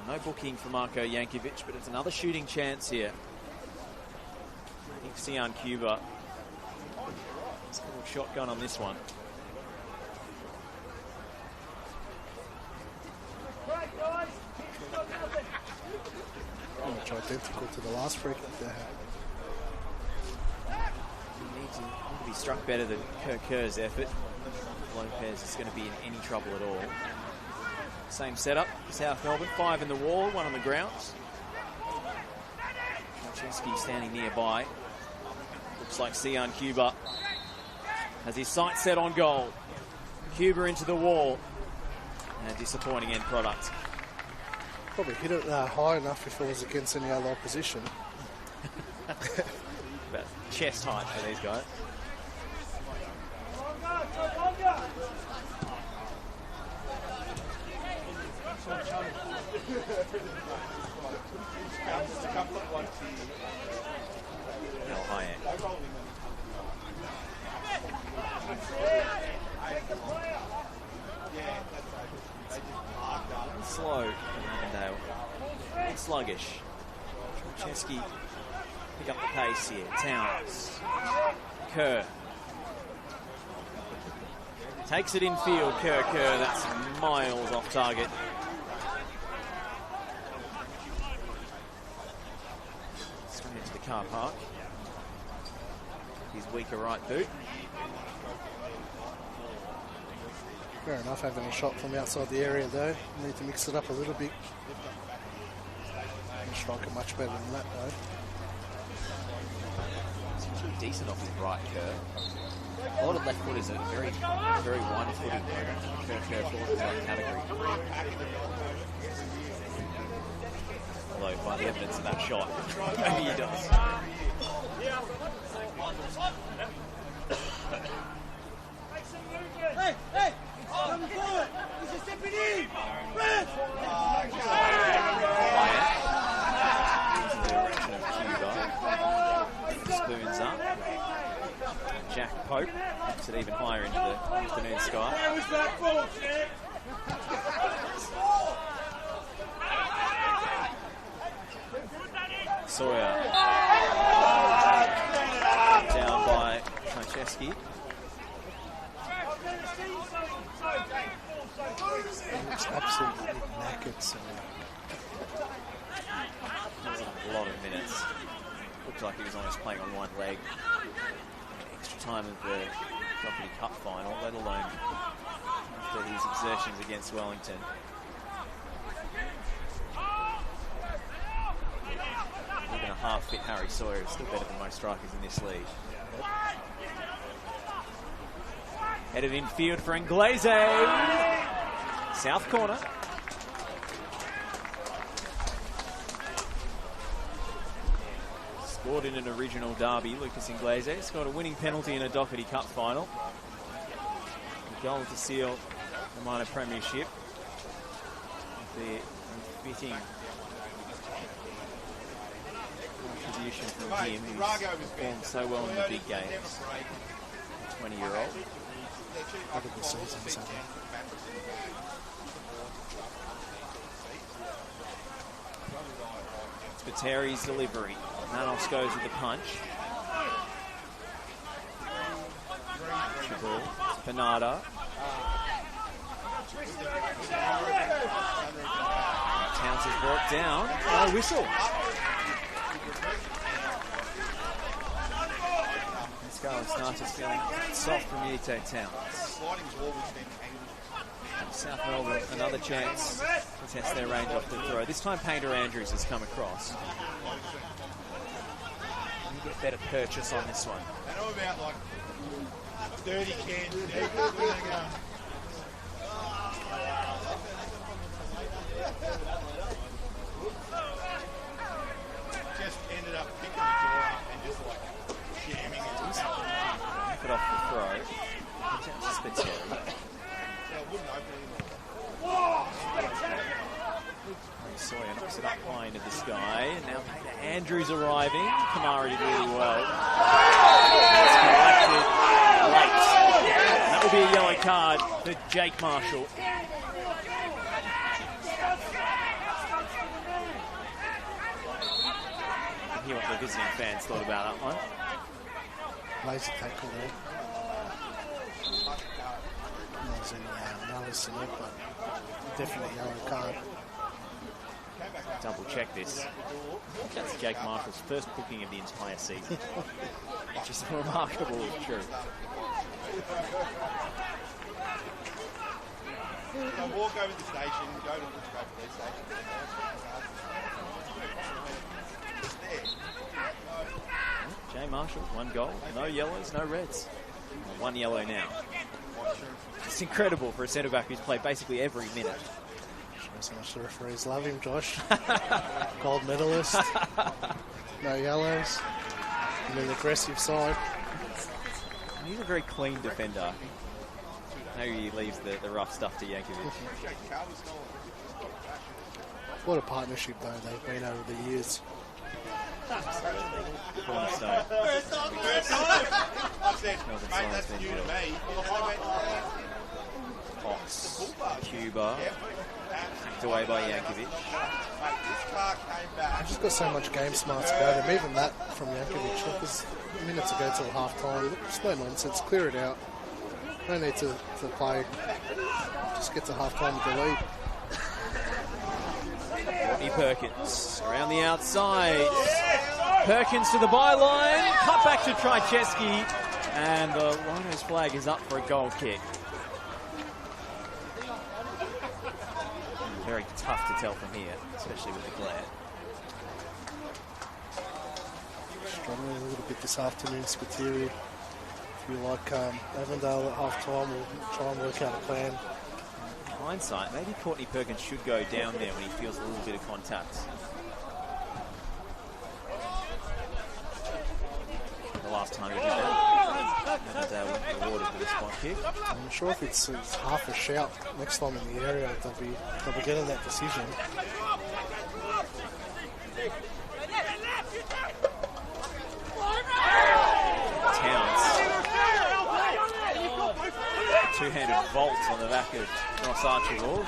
No booking for Marko Yankovic, but it's another shooting chance here. I think Sian Cuba. It's a little shotgun on this one. Much identical to the last free kick they had. Need to be struck better than Kerr's effort. Lopez is going to be in any trouble at all. Same setup, South Melbourne, 5 in the wall, 1 on the grounds. Marcheski standing nearby. Looks like Sian Cuba has his sights set on goal. Cuba into the wall. And a disappointing end product. Probably hit it high enough if it was against any other opposition. About chest height for these guys. No, high end. Slow, Avondale. Sluggish. Marcheski pick up the pace here. Towns. Kerr. Takes it infield. Kerr. That's miles off target. Straight into the car park. His weaker right boot. Fair enough, having a shot from outside the area though. Need to mix it up a little bit. Strike it much better than that though. It's actually decent off his right, Kerr. A lot of left footers are very, very one-footed. Kerr falls into that category. Although, by the evidence of that shot, maybe he does. Hey! Come forward! He's stepping in! Into the direction of Cuba. Spoons up. Jack Pope puts it even higher into the afternoon sky. Sawyer. Down by Franceschi. Looks absolutely knackered. So. A lot of minutes. Looked like he was almost playing on one leg. Extra time of the Company Cup final, let alone after his exertions against Wellington. Even a half-fit Harry Sawyer is still better than most strikers in this league. Headed infield for Inglese. South corner. Scored in an original derby, Lucas Inglese. Scored a winning penalty in a Doherty Cup final. A goal to seal the minor premiership. The fitting contribution from him, who's performed so well in the big games. 20-year-old. Incredible season, so. Spiteri's delivery. Manos goes with the punch. Ball. Panada. Towns is brought down. Oh, whistle. Charles Nartis feeling soft from Ute Towns. South Melbourne, another chance to test their range off the throw. This time Painter Andrews has come across. You get better purchase on this one. I know about like 30 cans. Just ended up picking the door up and just like jamming it. Knock it off the throw. Comes out to Spiteri. Sawyer knocks it up high into the sky, and now Painter Andrews arriving. Kamara did really well. It's collected late. And that will be a yellow card for Jake Marshall. You can hear what the visiting fans thought about that one. Lazy tackle there. There's any malice in it, but definitely yellow card. Double check this. That's Jake Marshall's first booking of the entire season. Which is remarkable if true. I'll walk over to the station, go to the police station. Jay Marshall, 1 goal, no yellows, no reds. 1 yellow now. It's incredible for a centre-back who's played basically every minute. Shows how much the referees love him, Josh. Gold medalist. No yellows. And an aggressive side. He's a very clean defender. Maybe he leaves the rough stuff to Yankovic. What a partnership, though, they've been over the years. Cornerstone. I said, mate, that's new to me. Fox, Cuba, hacked away by Yankovic. I've just got so much game smarts about him, even that from Yankovic. Because minutes ago till half time, it's no nonsense, clear it out. No need to play. Just get to half time with the lead. Courtney Perkins around the outside. Perkins to the byline, cut back to Trycheski, and the Rhinos flag is up for a goal kick. Very tough to tell from here, especially with the glare. Struggling a little bit this afternoon, Spiteri. If you like Avondale at half time, we'll try and work out a plan. In hindsight, maybe Courtney Perkins should go down there when he feels a little bit of contact. The last time he did that, Avondale was rewarded with a spot kick. I'm not sure if it's half a shout next time in the area. They'll be getting that decision. Towns. Two-handed vault on the back of Ross Archibald.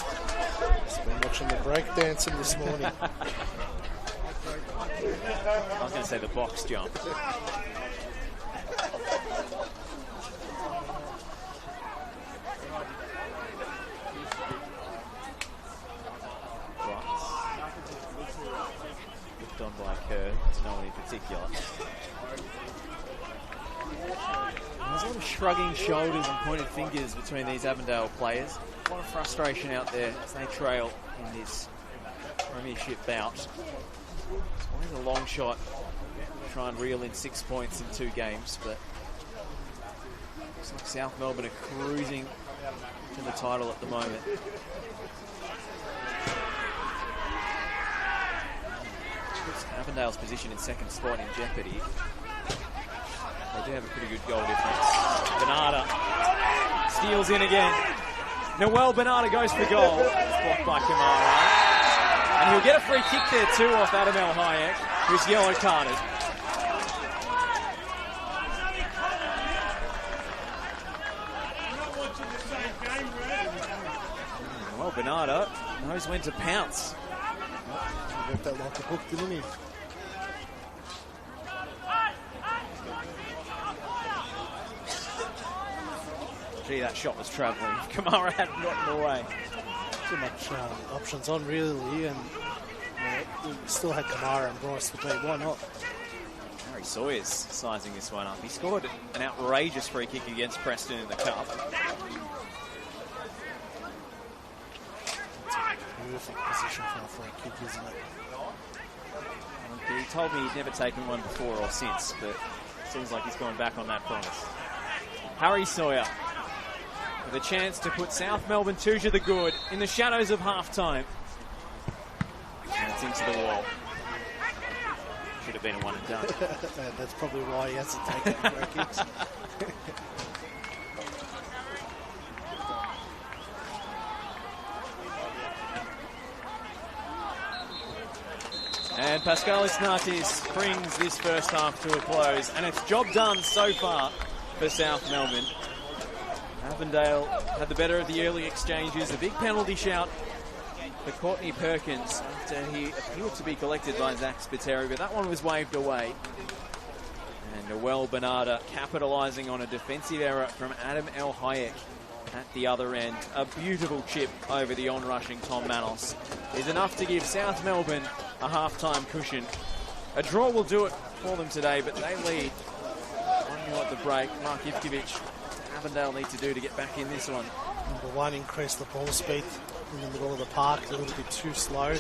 Just been watching the breakdancing this morning. I was going to say the box jump. Looked on by Kerr, to no one in particular. There's a lot of shrugging shoulders and pointed fingers between these Avondale players. A lot of frustration out there as they trail in this premiership bout. It's always a long shot to try and reel in 6 points in 2 games, but looks like South Melbourne are cruising to the title at the moment. Puts Avondale's position in second spot in jeopardy. They do have a pretty good goal difference. Bernarda steals in again. Noel Bernarda goes for goal. It's blocked by Kamara. And he'll get a free kick there too off Adam El Hayek, who's yellow carded. Well, Bernarda knows when to pounce. He left that like a hook, didn't he? Gee, that shot was travelling. Kamara hadn't gotten away. Too much options on, really, and we still had Kamara and Bryce to beat. Why not? Harry Sawyer's sizing this one up. He scored an outrageous free kick against Preston in the Cup. Perfect position for a free kick, isn't it? He told me he'd never taken one before or since, but seems like he's gone back on that promise. Harry Sawyer with a chance to put South Melbourne 2 to the good in the shadows of half-time. And it's into the wall. Should have been a one and done. That's probably why he hasn't taken the free kicks. And Pascalis Nartis brings this first half to a close, and it's job done so far for South Melbourne. Avondale had the better of the early exchanges. A big penalty shout for Courtney Perkins after he appeared to be collected by Zach Spiteri, but that one was waved away. And Noel Bernarda capitalising on a defensive error from Adam El Hayek at the other end. A beautiful chip over the on-rushing Tom Manos is enough to give South Melbourne a half-time cushion. A draw will do it for them today, but they lead 1-0 at the break. Mark Ivkovic, Avondale need to do to get back in this one. Number one, increase the ball speed in the middle of the park, a little bit too slow,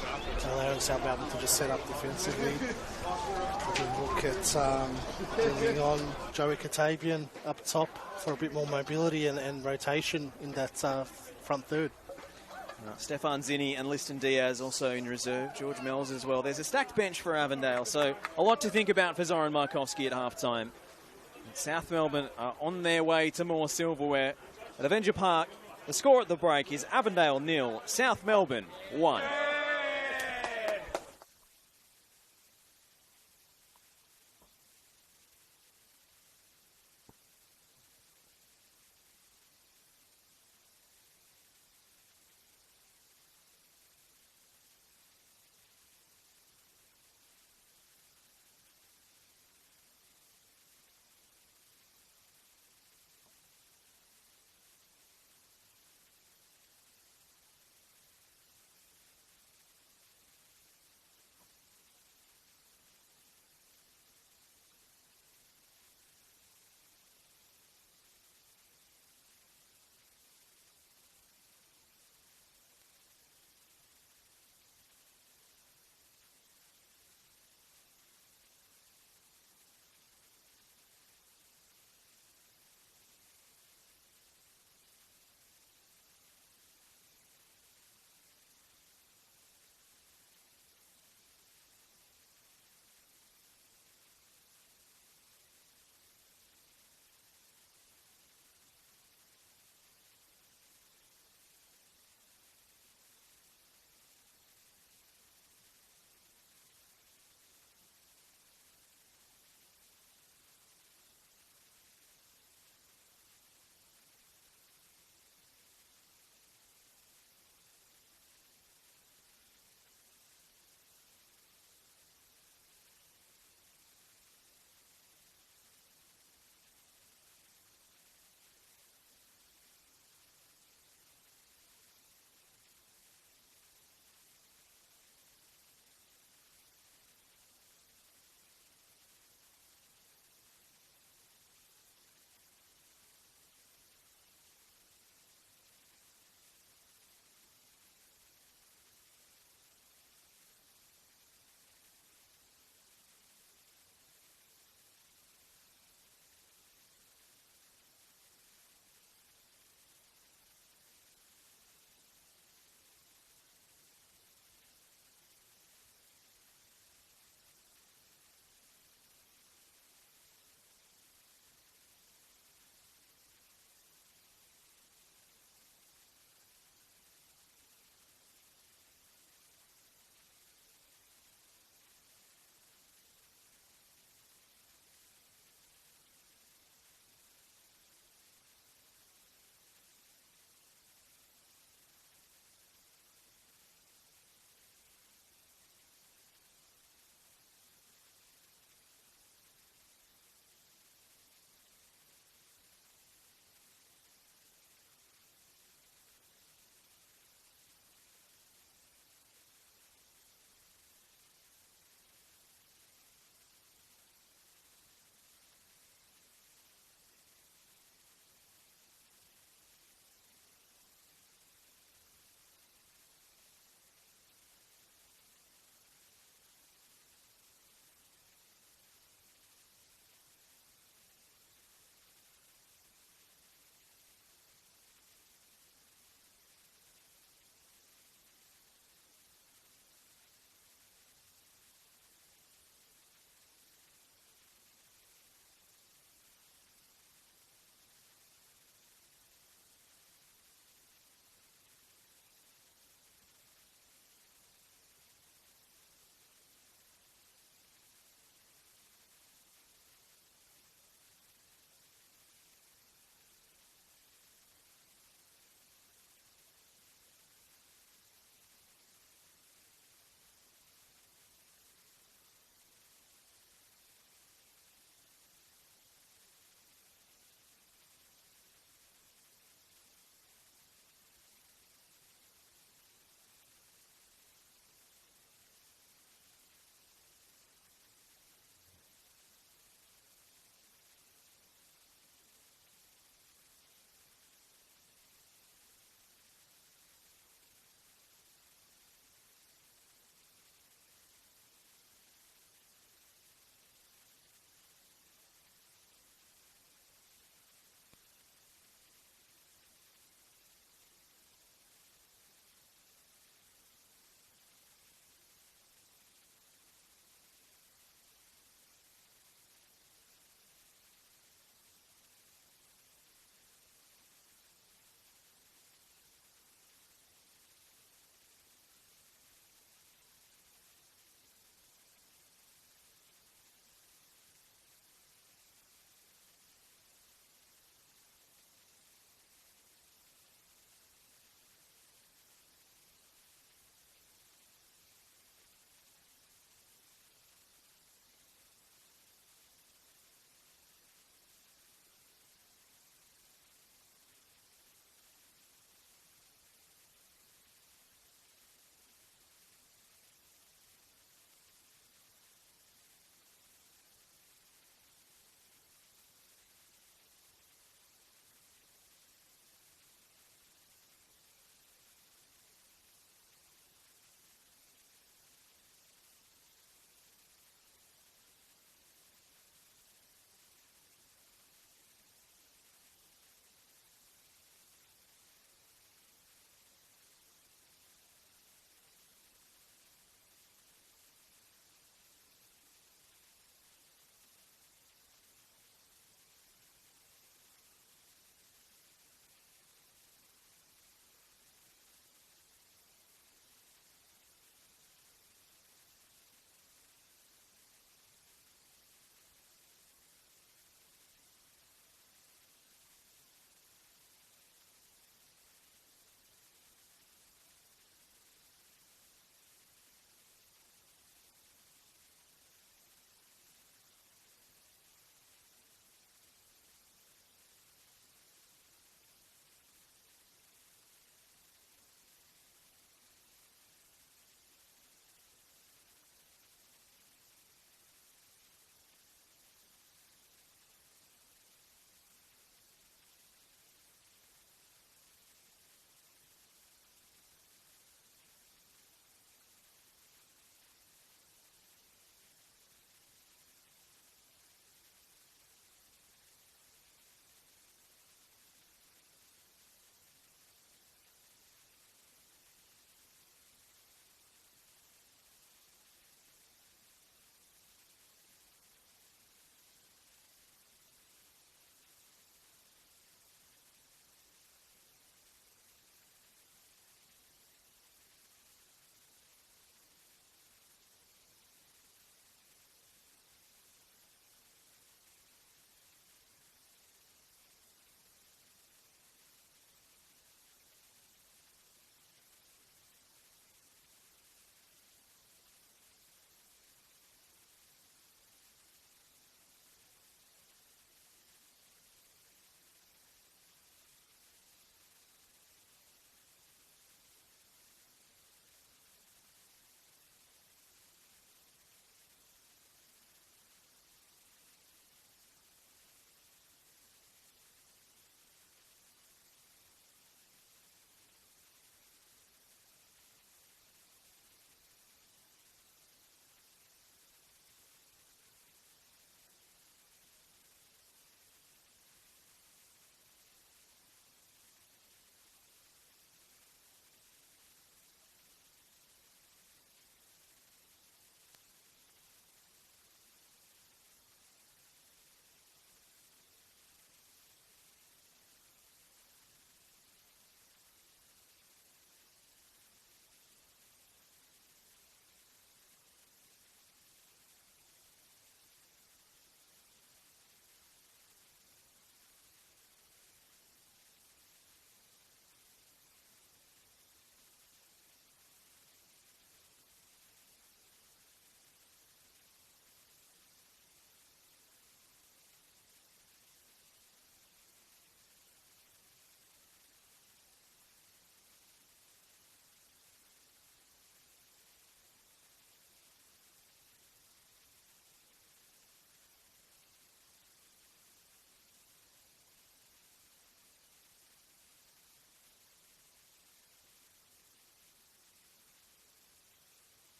allowing South Melbourne to just set up defensively. We can look at bringing on Joey Katavian up top for a bit more mobility and rotation in that front third. Stefan Zinni and Liston Diaz also in reserve. George Mells as well. There's a stacked bench for Avondale, so a lot to think about for Zoran Markovski at halftime. South Melbourne are on their way to more silverware at Avenger Park. The score at the break is Avondale 0, South Melbourne 1.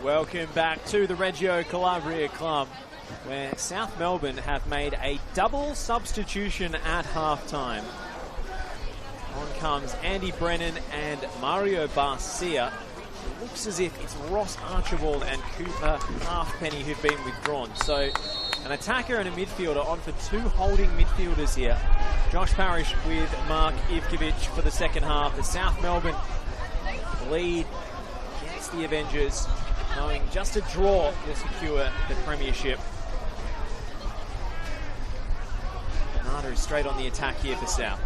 Welcome back to the Reggio Calabria Club, where South Melbourne have made a double substitution at halftime. On comes Andy Brennan and Mario Barcia. It looks as if it's Ross Archibald and Cooper Halfpenny who've been withdrawn. So an attacker and a midfielder on for two holding midfielders here. Josh Parrish with Mark Ivkovic for the second half. The South Melbourne lead against the Avengers, knowing just a draw will secure the premiership. Bernardo is straight on the attack here for South.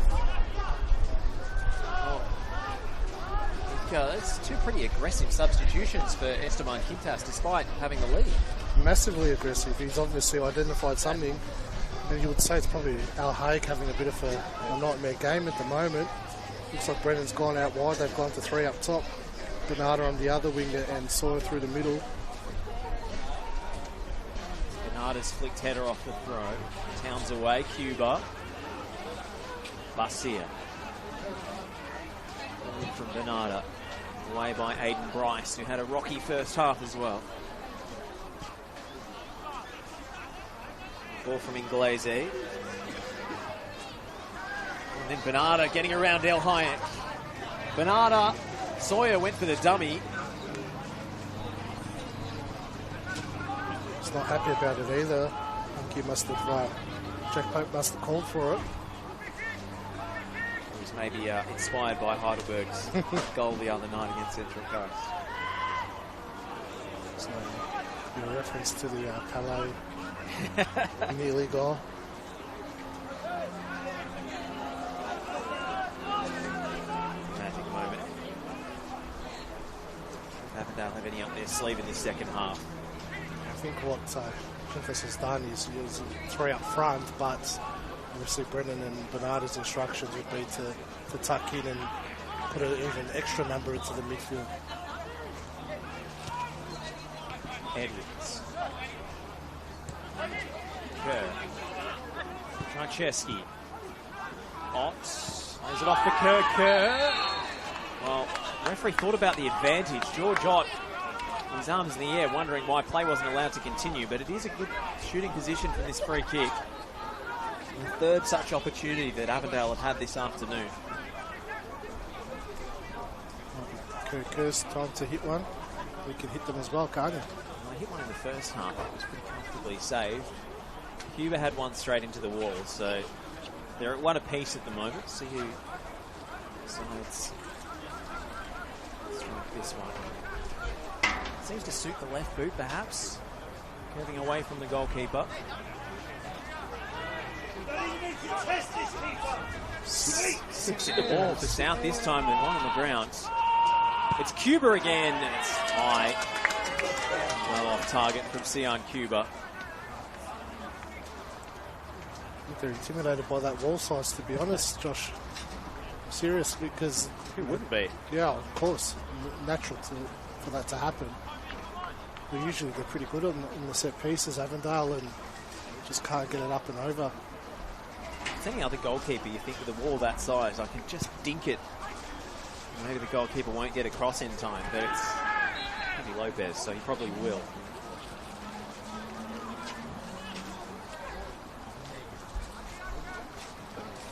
That's two pretty aggressive substitutions for Esteban Quintas, despite having the lead. Massively aggressive. He's obviously identified something, and you would say it's probably Al Haig having a bit of a nightmare game at the moment. Looks like Brennan's gone out wide. They've gone to three up top. Bernardo on the other winger and Sawyer through the middle. Bernardo's flicked header off the throw. Towns away. Cuba. Barcia. From Bernardo. Away by Aiden Bryce, who had a rocky first half as well. Ball from Inglese. And then Bernardo getting around El Hayek. Bernardo. Sawyer went for the dummy. He's not happy about it either. I think he must have, Jack Pope must have called for it. He was maybe inspired by Heidelberg's goal the other night against Central Coast. So, in reference to the Palais nearly goal. Magic moment. Avondale have any up their sleeve in this second half? I think what Quintas has done is use three up front, but obviously Brennan and Bernardo's instructions would be to tuck in and put an even extra number into the midfield. Edwards. Kerr. Czarcheski. Ott. Lays it off for Kerr. Kerr. Well, referee thought about the advantage. George Ott, his arms in the air, wondering why play wasn't allowed to continue, but it is a good shooting position for this free kick. The third such opportunity that Avondale have had this afternoon. Kerr's time to hit one. We can hit them as well, can't he? Well, I hit one in the first half. It was pretty comfortably saved. Cuba had one straight into the wall, so they're at one apiece at the moment. See who decides to strike this one. Seems to suit the left boot, perhaps. Curving away from the goalkeeper. Six in the ball for South this time, and one on the ground. It's Cuba again, and it's high. Well off target from Sion Cuba. I think they're intimidated by that wall size, to be honest, Josh. Serious, because... Who wouldn't be? Yeah, of course. Natural for that to happen. But usually they're pretty good on the set pieces, Avondale, and just can't get it up and over. It's any other goalkeeper you think with a wall that size, I can just dink it. Maybe the goalkeeper won't get across in time, but it's maybe Lopez, so he probably will.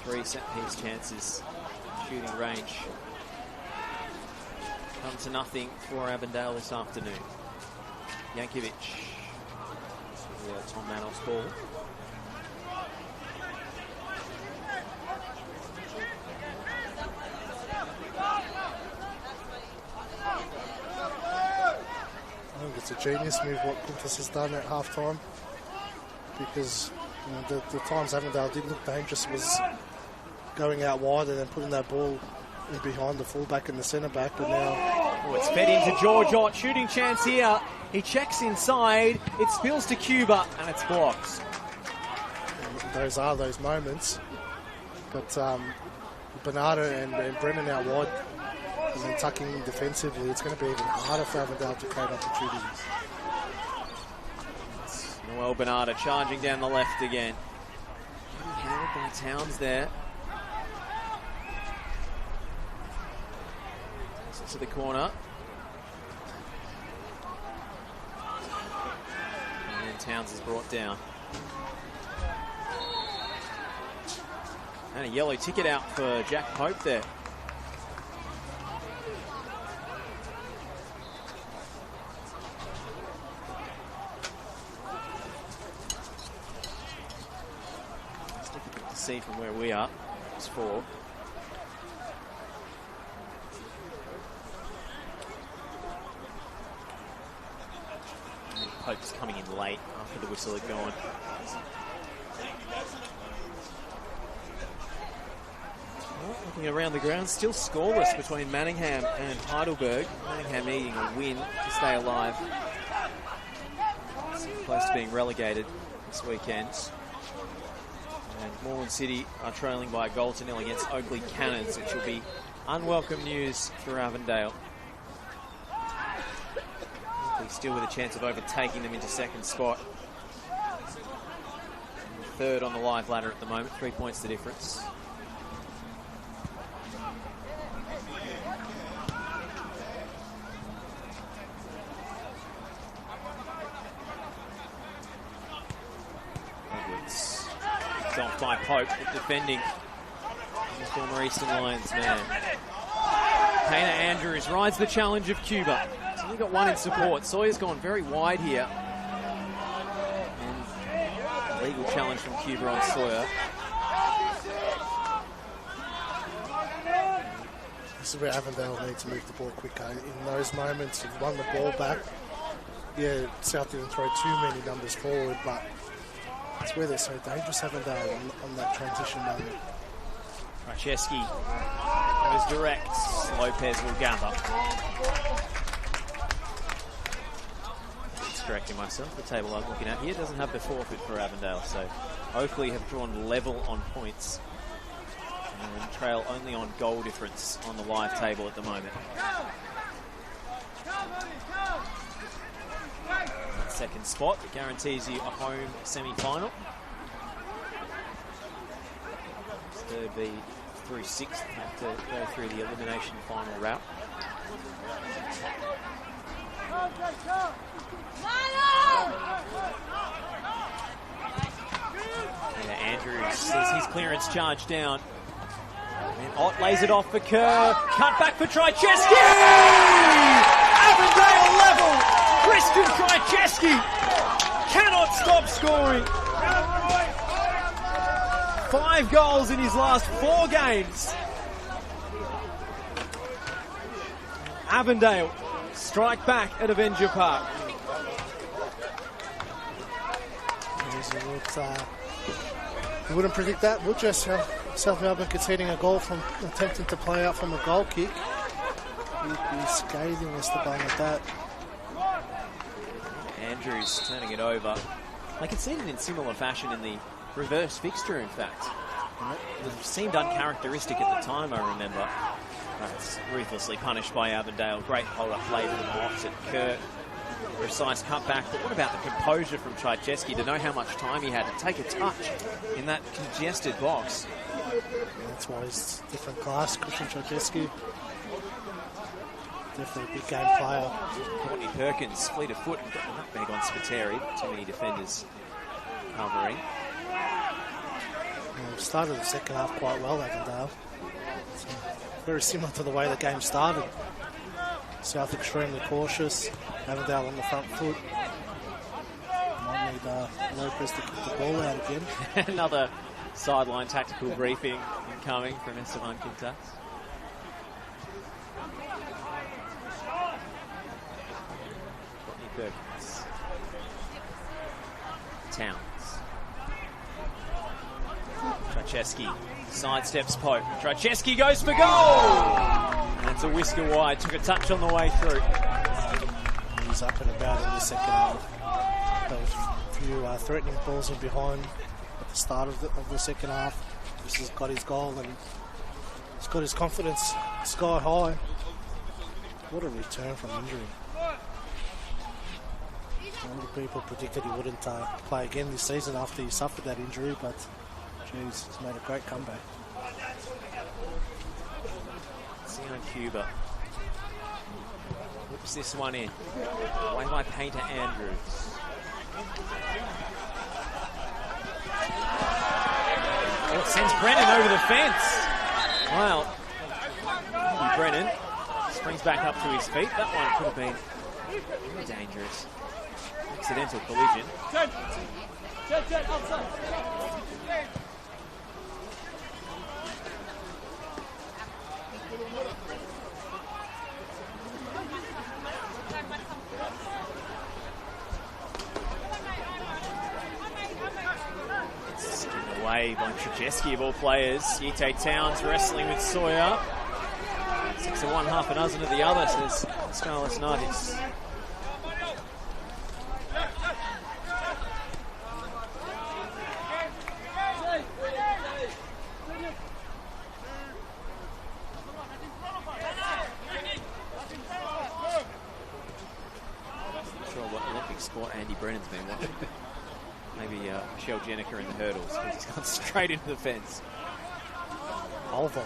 Three set-piece chances, shooting range. Come to nothing for Avondale this afternoon. Yankovic, Tom Manos ball. I think it's a genius move what Quintas has done at half-time, because the times Avondale did look dangerous was going out wide and then putting that ball in behind the fullback and the centre-back, but now... Oh, it's fed into George Ott, shooting chance here. He checks inside, it spills to Cuba, and it's blocked. Those are those moments, but Bernardo and Brennan out wide and then tucking in defensively, it's going to be even harder for Avondale to create opportunities. Noel Bernardo charging down the left again. Handled by Towns there. To the corner. when Towns is brought down. And a yellow ticket out for Jack Pope there. It's difficult to see from where we are. It's 4. Pope's coming in late after the whistle had gone. Well, looking around the ground, still scoreless between Manningham and Heidelberg. Manningham needing a win to stay alive. So close to being relegated this weekend. And Moreland City are trailing by a goal to 0 against Oakley Cannons, which will be unwelcome news for Avondale. Still with a chance of overtaking them into second spot. Third on the live ladder at the moment, 3 points the difference. Edwards. It's off by Pope, defending the former Eastern Lions man. Painter Andrews rides the challenge of Cuba. He's only got 1 in support. Sawyer's gone very wide here. And a legal challenge from Cuba on Sawyer. This is where Avondale need to move the ball quicker. In those moments, you've won the ball back. Yeah, South didn't throw too many numbers forward, but it's where they're so dangerous, Avondale, on that transition moment. Franceschi goes direct. Lopez will gather. Correcting myself, the table I'm looking at here doesn't have the forfeit for Avondale, so Oakley have drawn level on points and trail only on goal difference on the live table at the moment. That second spot that guarantees you a home semi-final. Third B through 6th have to go through the elimination final route. Yeah, Andrews sees his clearance charge down. And Ott lays it off for Kerr. Cut back for Trycheski! Avondale level! Christian Trycheski cannot stop scoring. 5 goals in his last 4 games. Avondale strike back at Avenger Park. You wouldn't predict that, would you? South Melbourne conceding a goal from attempting to play out from a goal kick. You'd be scathing Esteban at that. Andrews turning it over. They conceded in similar fashion in the reverse fixture, in fact. It seemed uncharacteristic at the time, I remember. That's ruthlessly punished by Avondale. Great hold-up play from Ott at Kerr. Precise cutback, but what about the composure from Trycheski to know how much time he had to take a touch in that congested box? Yeah, that's why he's different class, Christian Trycheski. Definitely a big game player. Courtney Perkins, fleet of foot, and got the nutmeg on Spiteri. Too many defenders covering. Started the second half quite well, Avondale. Very similar to the way the game started. South extremely cautious. Avondale on the front foot. Might need Lopez to kick the ball out again. Another sideline tactical briefing incoming from Esteban Quintas. Courtney Perkins. Towns. Trycheski sidesteps Pope. Trycheski goes for goal! And it's a whisker wide. Took a touch on the way through. He's up and about in the second half. There was a few threatening balls in behind at the start of the second half. He's got his goal and he's got his confidence sky high. What a return from injury. A lot of people predicted he wouldn't play again this season after he suffered that injury, but geez, he's made a great comeback. Sion Cuba whips this one in. Away by Painter Andrews. Sends Brennan over the fence. Well, Brennan springs back up to his feet. That one could have been very dangerous. Accidental collision. Skinned away by Trajeski of all players. Yite Towns wrestling with Sawyer. 6 of one, half a dozen of the other, says Scarlett Knights. Andy Brennan's been watching. Maybe Michelle Jenniker in the hurdles, because he's gone straight into the fence. Oliver.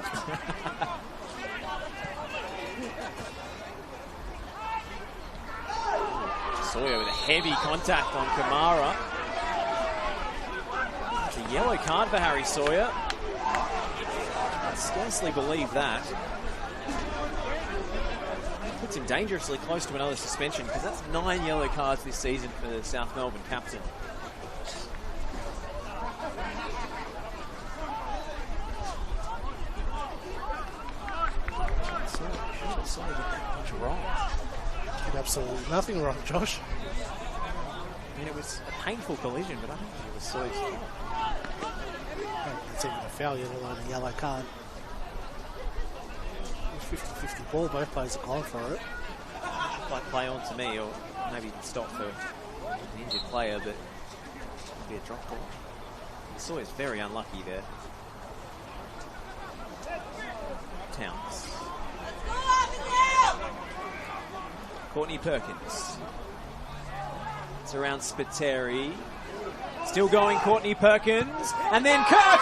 Sawyer with a heavy contact on Kamara. It's a yellow card for Harry Sawyer. I scarcely believe that. Puts him dangerously close to another suspension, because that's 9 yellow cards this season for the South Melbourne captain. Sawyer did that much wrong. Did absolutely nothing wrong, Josh. I mean, it was a painful collision, but I don't think it was Sawyer's fault. It's even a foul, let alone a yellow card. 50-50 ball, both players are going for it. Like play on to me, or maybe you can stop for an injured player, but it'll be a drop ball. Sawyer's very unlucky there. Towns. Courtney Perkins. It's around Spiteri. Still going, Courtney Perkins. And then Kerr!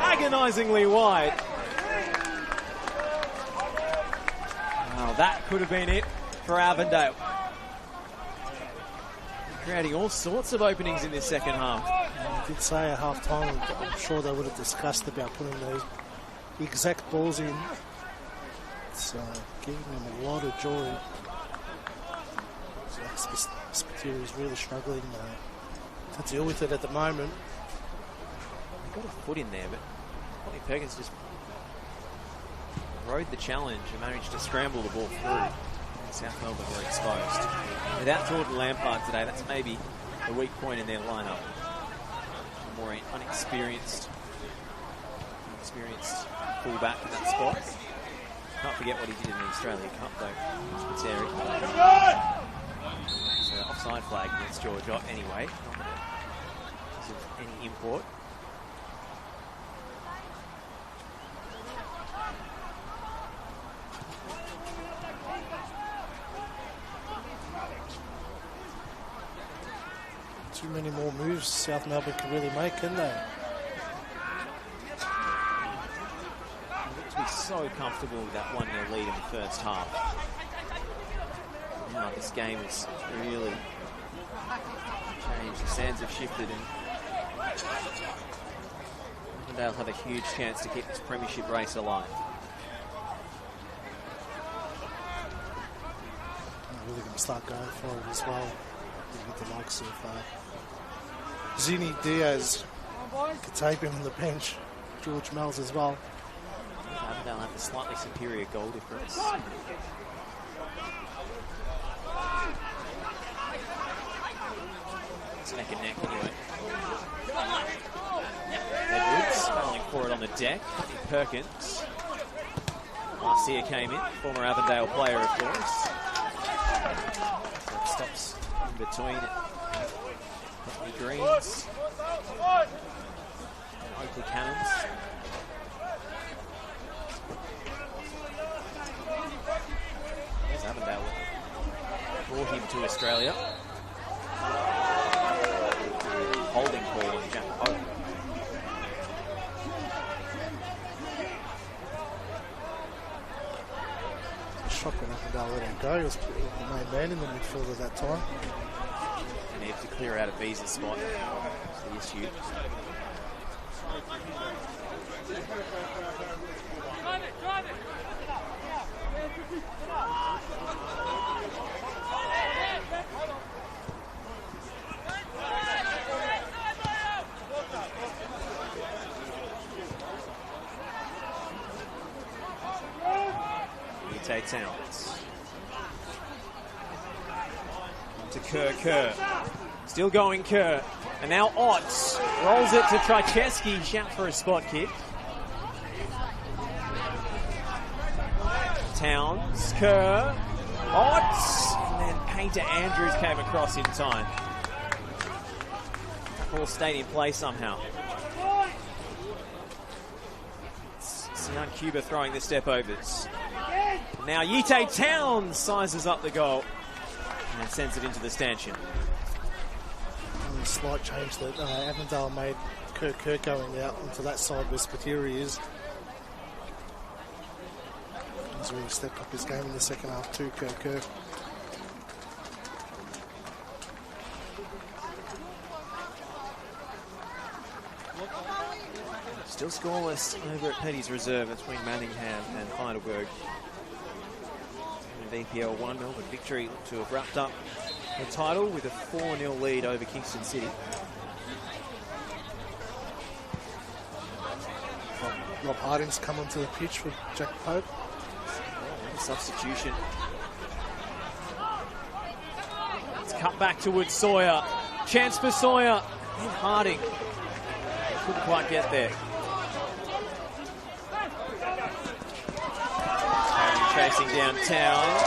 Agonisingly wide. Wow, that could have been it for Avondale. Creating all sorts of openings in this second half. I did say at half time, I'm sure they would have discussed about putting those exact balls in. It's giving them a lot of joy. Spiteri is really struggling to deal with it at the moment. He got a foot in there, but Courtney Perkins just rode the challenge and managed to scramble the ball through. South Melbourne were exposed. Without Jordan Lampard today, that's maybe the weak point in their lineup. More unexperienced fullback in that spot. Can't forget what he did in the Australian Cup though. Spiteri. So offside flag against George Ott anyway. Not because of any import. Too many more moves South Melbourne can really make, can they? To be so comfortable with that 1-0 lead in the first half. Now this game has really changed. The sands have shifted, and Avondale have a huge chance to keep this premiership race alive. They're really going to start going for it as well. With the likes of Zini Diaz, Katapian on the bench, George Mells as well. Avondale have a slightly superior goal difference. It's neck and neck anyway. Edwards falling for it on the deck. Perkins. Marcia came in, former Avondale player, of course. So it stops in between the Greens. Oakley Cannons. There's Avondale. Brought him to Australia. Holding ball and Jack Pope. Shock when Avondale let him go. He was the main man in the midfield at that time. They needed to clear out a visa spot. That's the issue. Towns. To Kerr. Still going Kerr. And now Otts rolls it to Trycheski. Shout for a spot kick. Towns, Kerr, Otts. And then Painter Andrews came across in time. All stayed in play somehow. Sian Cuba throwing the step overs. Now Yite Towns sizes up the goal and sends it into the stanchion. A slight change that Avondale made, Kerr going out into that side where Spiteri is. He's really stepped up his game in the second half too, Kerr. Still scoreless over at Petty's Reserve between Manningham and Heidelberg. VPL 1 Melbourne victory looked to have wrapped up the title with a 4-0 lead over Kingston City. Rob Harding's come onto the pitch for Jack Pope. Substitution. It's cut back towards Sawyer. Chance for Sawyer. And Harding couldn't quite get there. Chasing down Towns.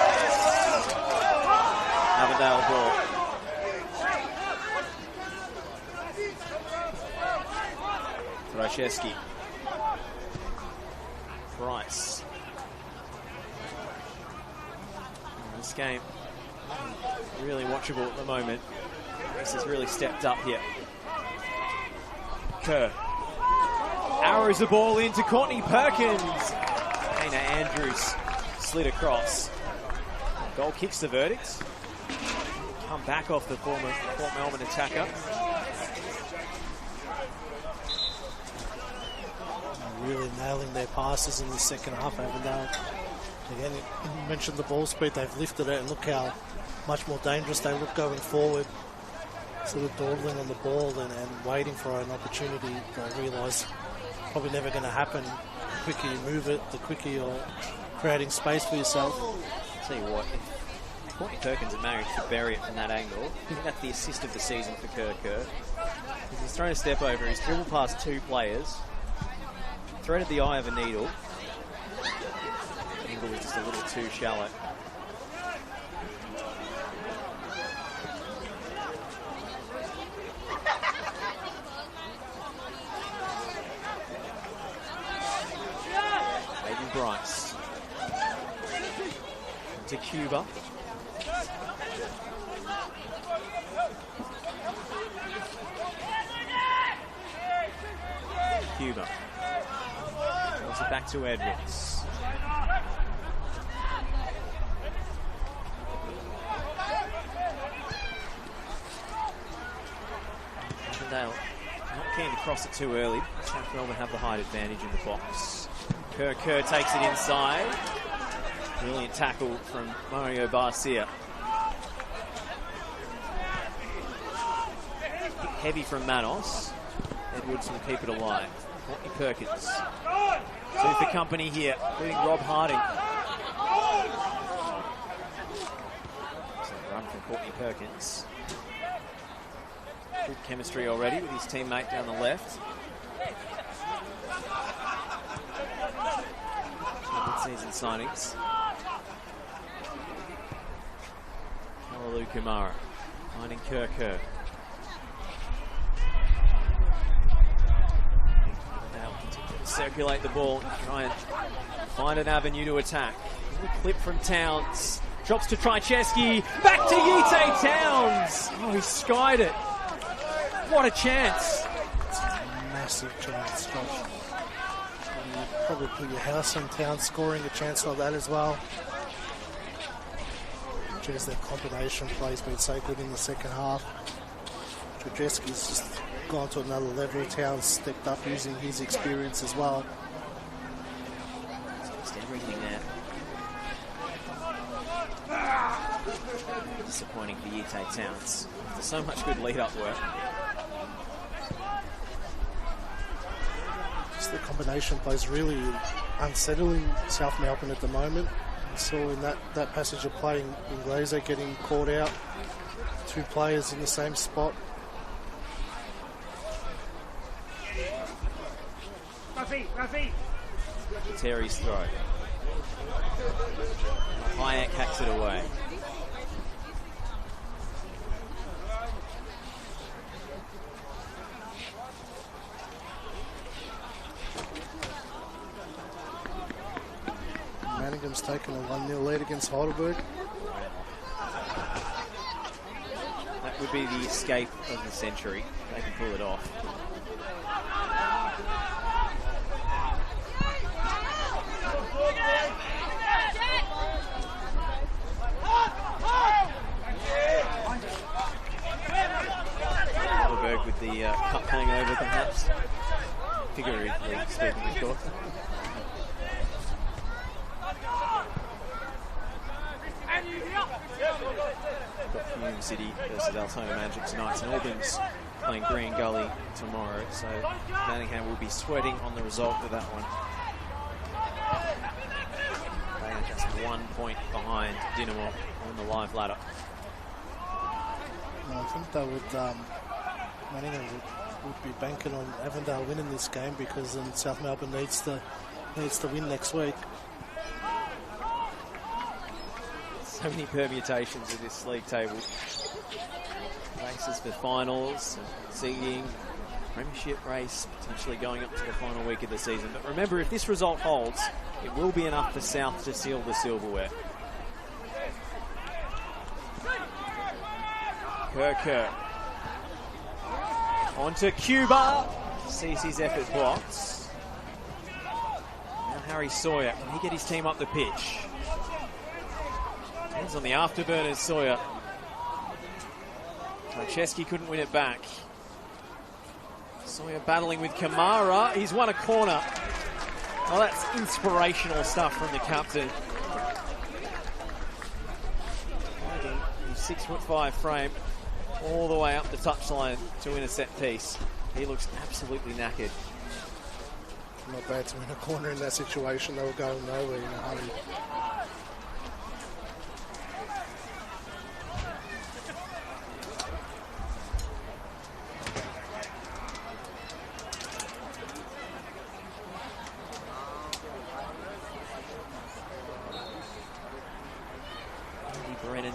Avondale ball. Trycheski. Price. This game really watchable at the moment. This has really stepped up here. Kerr. Arrows the ball into Courtney Perkins. Dana Andrews slid across. Goal kicks the verdict. Come back off the former Port Melbourne attacker. Really nailing their passes in the second half, Avondale. Again, you mentioned the ball speed, they've lifted it, and look how much more dangerous they look going forward. Sort of dawdling on the ball and waiting for an opportunity. They realise probably never going to happen. The quicker you move it, the quicker you're creating space for yourself. I'll tell you what, if Courtney Perkins had managed to bury it from that angle, I think that's the assist of the season for Kerr. He's thrown a step over, he's dribbled past two players, threaded the eye of a needle. The angle was just a little too shallow. Aiden Bryce. To Cuba. Cuba. Throws it back to Edwards. Avondale not keen to cross it too early. South Melbourne have the height advantage in the box. Kerr takes it inside. Brilliant tackle from Mario Barcia. Heavy from Manos. Edwards will keep it alive. Courtney Perkins. Two for company here, including Rob Harding. So run from Courtney Perkins. Good chemistry already with his teammate down the left. Mid-season signings. Hallelujah Kumara finding Kerr. Circulate the ball, try and find an avenue to attack. Little clip from Towns. Drops to Trycheski. Back to Yite Towns. Oh, he skied it. What a chance. It's a massive chance, Josh. You probably put your house on Towns scoring a chance like that as well. Jeez, their combination play's been so good in the second half. Trzeski's just gone to another level. Towns stepped up using his experience as well. Just everything there. Disappointing for Yite Towns. There's so much good lead-up work. Just the combination plays really unsettling South Melbourne at the moment. We saw in that passage of play in Glazer getting caught out. 2 players in the same spot. Terry's throw. Hayek hacks it away. Manningham's taken a 1-0 lead against Heidelberg. That would be the escape of the century. They can pull it off. Heidelberg with the cup hangover, perhaps. Figuratively speaking, of course. Hume City versus Altona Magic tonight, and Albans playing Green Gully tomorrow, so Manningham will be sweating on the result of that one. They are just 1 point behind Dinamo on the live ladder. I think they would, Manningham would be banking on Avondale winning this game, because then South Melbourne needs to win next week. So many permutations of this league table. Races for finals, seeding, premiership race, potentially going up to the final week of the season. But remember, if this result holds, it will be enough for South to seal the silverware. Kerr. On to Cuba. Sees his effort blocked. Now Harry Sawyer. Can he get his team up the pitch? Hands on the afterburners, Sawyer. Trzeski couldn't win it back. Sawyer battling with Kamara. He's won a corner. Oh, that's inspirational stuff from the captain. His 6'5" frame all the way up the touchline to win a set piece. He looks absolutely knackered. Not bad to win a corner in that situation. They were going nowhere in a hurry.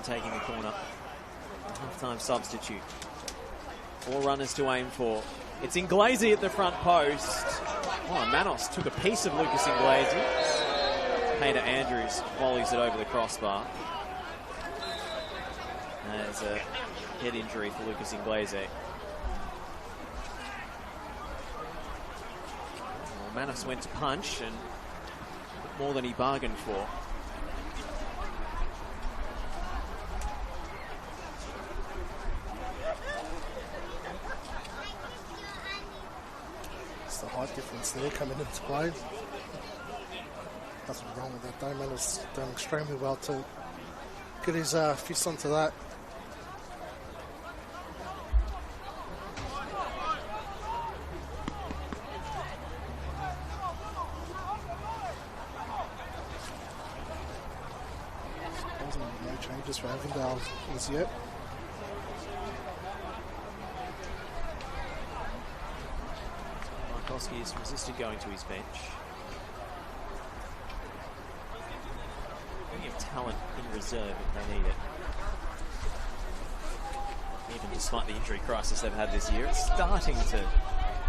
Taking the corner. Half-time substitute. 4 runners to aim for. It's Inglesi at the front post. Oh, Manos took a piece of Lucas Inglesi. Peter Andrews volleys it over the crossbar. There's a head injury for Lucas Inglesi. Well, Manos went to punch and more than he bargained for. The height difference there coming into play. Nothing wrong with that though. Man has done extremely well to get his fist onto that. No changes for Avondale as yet. He has resisted going to his bench. Plenty of talent in reserve if they need it. Even despite the injury crisis they've had this year, it's starting to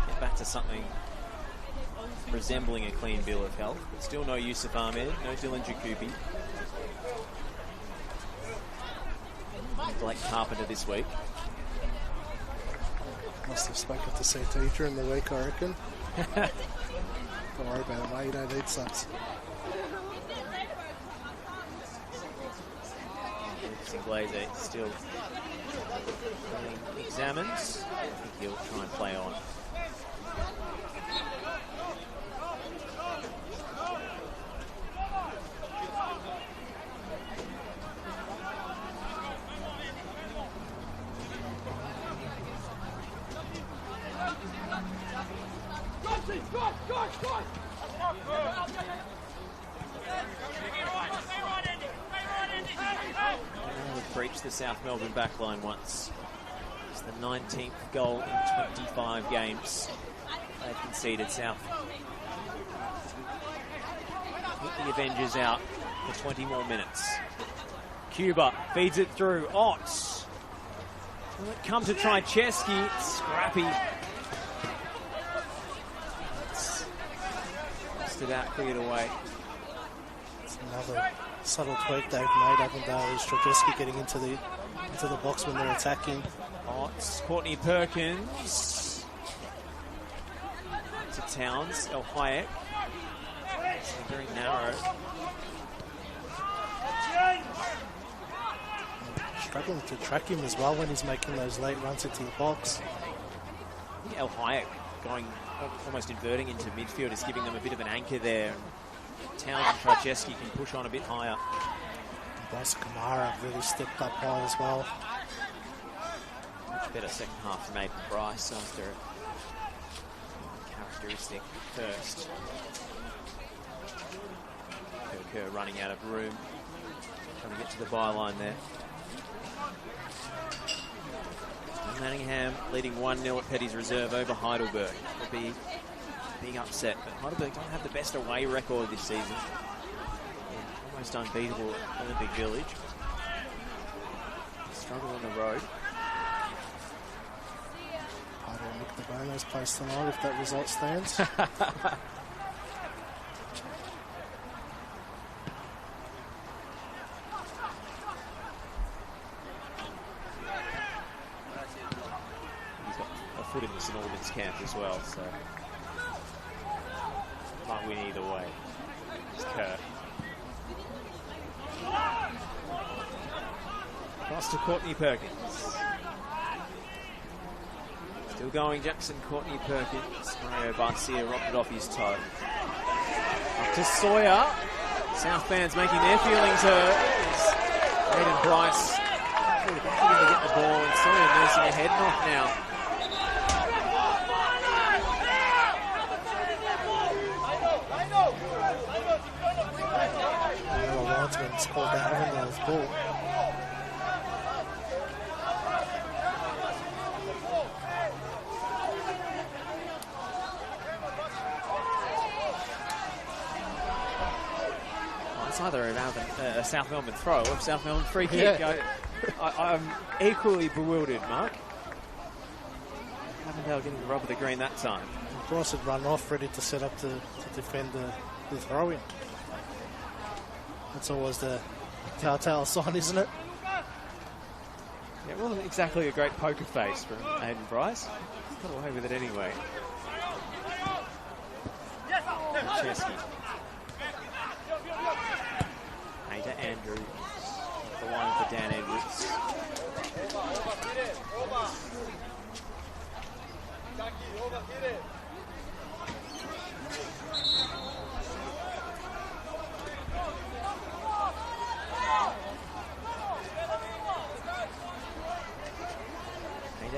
get back to something resembling a clean bill of health. But still no Yusuf Ahmed, no Dylan Jacobi. Blake Carpenter this week. Must have spoken to CT during the week, I reckon. Don't worry about it, mate. You don't need subs. Inglesi still being examined. I think he'll try and play on. We've breached the South Melbourne backline once. It's the 19th goal in 25 games they've conceded. South put the Avengers out for 20 more minutes. Cuba feeds it through. Ott. Will it come to Trycheski? Scrappy. It out, cleared away. It's another subtle tweak they've made. Avondale is Trycheski getting into the box when they're attacking. Oh, it's Courtney Perkins to Towns. El Hayek. It's very narrow. Struggling to track him as well when he's making those late runs into the box. I think El Hayek going almost inverting into midfield is giving them a bit of an anchor there. Towns and Trycheski can push on a bit higher. Bryce Kamara really stepped up high as well. Much better second half from Aiden Bryce after a characteristic first. Kerr running out of room, trying to get to the byline there. Manningham leading 1-0 at Petty's Reserve over Heidelberg. It'll be a big upset, but Heidelberg don't have the best away record this season. They're almost unbeatable at Olympic Village. Struggle on the road. Part of Nick the Bono's place tonight if that result stands. Foot in the St Albans camp as well, so might win either way. It's Kerr. Cross to Courtney Perkins. Still going, Jackson. Courtney Perkins. Mario Barcia rocked it off his toe. Up to Sawyer. South fans making their feelings heard. Aiden Bryce going to get the ball, and Sawyer nursing a head knock now. It's called that Avondale's ball. Well, it's either a South Melbourne throw or a South Melbourne free kick. Yeah. I'm equally bewildered, Mark. Avondale getting the rub of the green that time. Bryce had run off, ready to set up to defend the throw-in. That's always the telltale sign, isn't it? Yeah, it wasn't exactly a great poker face from Aiden Bryce. Got away with it anyway. Trycheski. Ada Andrews. The line for Dan Edwards.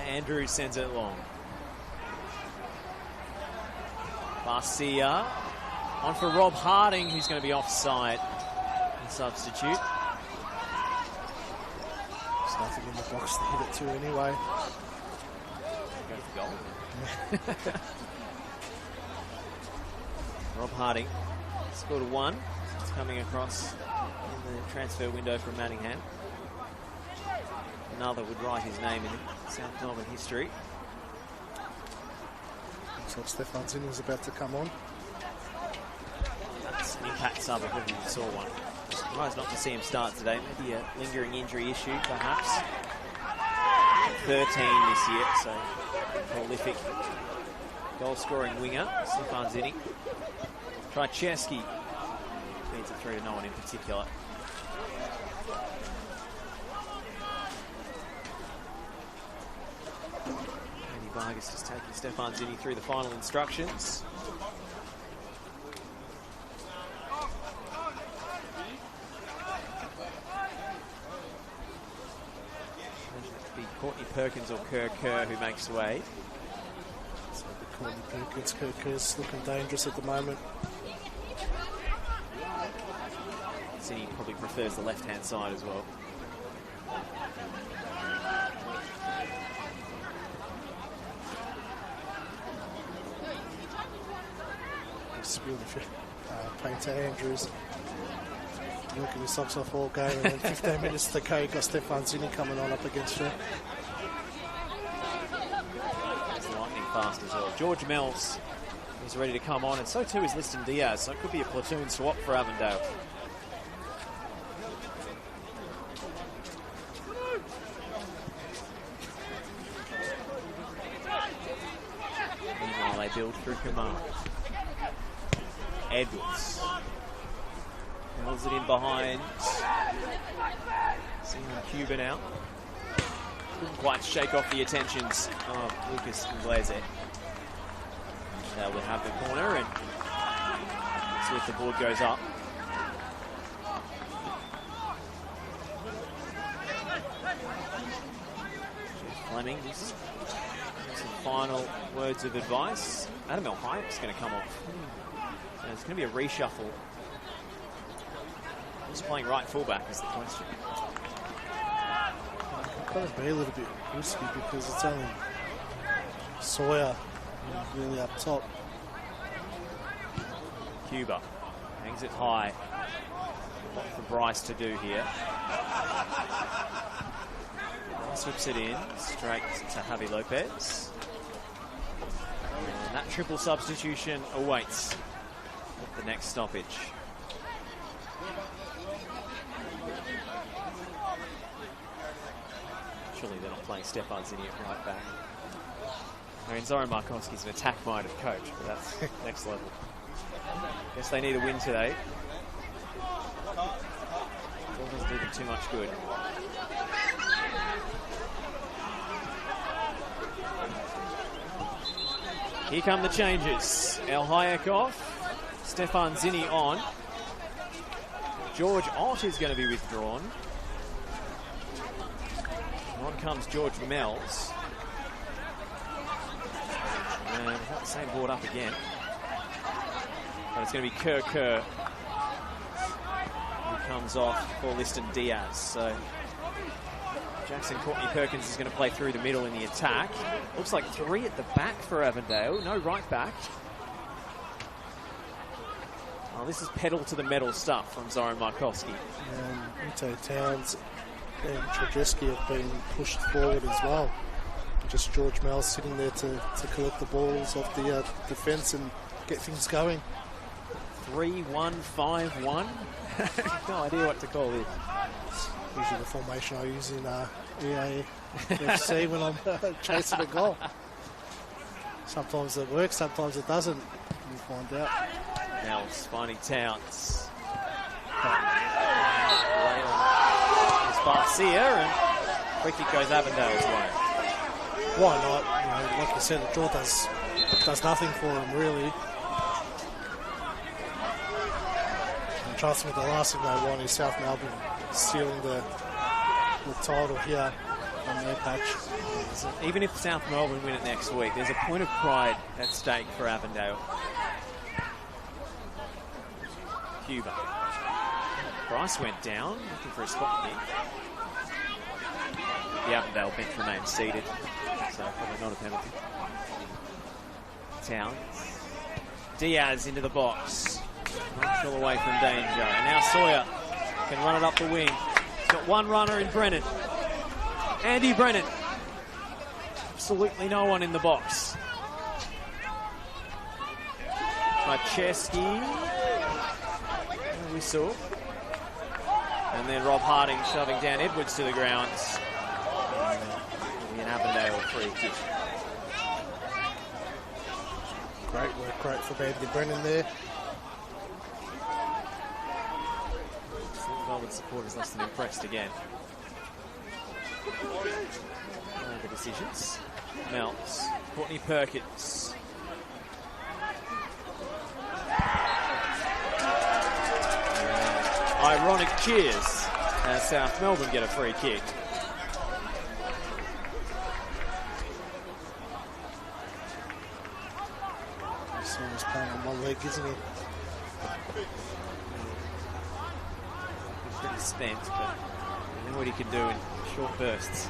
Andrews sends it long. Barcia on for Rob Harding, who's going to be offside. The substitute. There's nothing in the box to hit it to anyway. Go for goal. Rob Harding scored a 1. It's coming across in the transfer window from Manningham. Another would write his name in South Melbourne history. Looks like Stefan Zinn was about to come on. That's an impact sub if ever you saw one. Surprised not to see him start today. Maybe a lingering injury issue, perhaps. 13 this year, so prolific goal-scoring winger, Stefan Zinn. Trycheski feeds it through to no one in particular. Andy Vargas just taking Stefan Zinni through the final instructions. It'd be Courtney Perkins or Kerr who makes way. So the Courtney Perkins, Kerr's looking dangerous at the moment. Zinni probably prefers the left-hand side as well. Painter Andrews working his socks off all game, and then 15 minutes to go, you've got Stefan Zinni coming on up against you. It's lightning fast as well. George Mells is ready to come on, and so too is Liston Diaz, so it could be a platoon swap for Avondale. Meanwhile, they build through command. Edwards holds it in behind. Seeing Cuban out. Couldn't quite shake off the attentions of Lucas Inglese. They'll have the corner, and see if the board goes up. Jeff Fleming, just some final words of advice. Adam Hayek's going to come off. And it's going to be a reshuffle. Who's playing right fullback is the question. Got to be a little bit risky because it's only Sawyer really up top. Cuba hangs it high. What for Bryce to do here? Slips it in straight to Javi Lopez. And that triple substitution awaits at the next stoppage. Surely they're not playing Stefan Zinni at right back. I mean, Zoran Markowski's an attack-minded coach, but that's next level. Guess they need a win today. It doesn't do them too much good. Here come the changes. El Hayek off. Stefan Zinni on. George Ott is going to be withdrawn. On comes George Mells. And we've got the same board up again. But it's going to be Kerr who comes off for Liston Diaz. So Jackson Courtney Perkins is going to play through the middle in the attack. Looks like 3 at the back for Avondale. No right back. Oh, this is pedal to the metal stuff from Zoran Markowski. Ito Towns and Trajeski have been pushed forward as well. Just George Mells sitting there to collect the balls off the defence and get things going. 3-1-5-1. No idea what to call this. Usually the formation I use in EAFC when I'm chasing a goal. Sometimes it works, sometimes it doesn't. We'll find out. Mells finding Towns. Barcia, and free kick goes Avondale's way. Why not? You know, like you said, the draw does nothing for him really. And trust me, the last thing they want is South Melbourne stealing the title here on their patch. Even if South Melbourne win it next week, there's a point of pride at stake for Avondale. Cuba. Bryce went down, looking for a spot kick. The Avondale bench remains seated, so probably not a penalty. Towns. Diaz into the box. Not all away from danger. And now Sawyer can run it up the wing. He's got one runner in Brennan. Andy Brennan. Absolutely no one in the box. Macheski. Whistle. And then Rob Harding shoving Dan Edwards to the ground. An Avondale free kick. Great work, great for Andy Brennan there. Melbourne supporters less than impressed again. The decisions. Melts. Courtney Perkins. Ironic cheers as South Melbourne get a free kick. He's playing on one leg, isn't he? He's pretty spent, but you know what he can do in short bursts.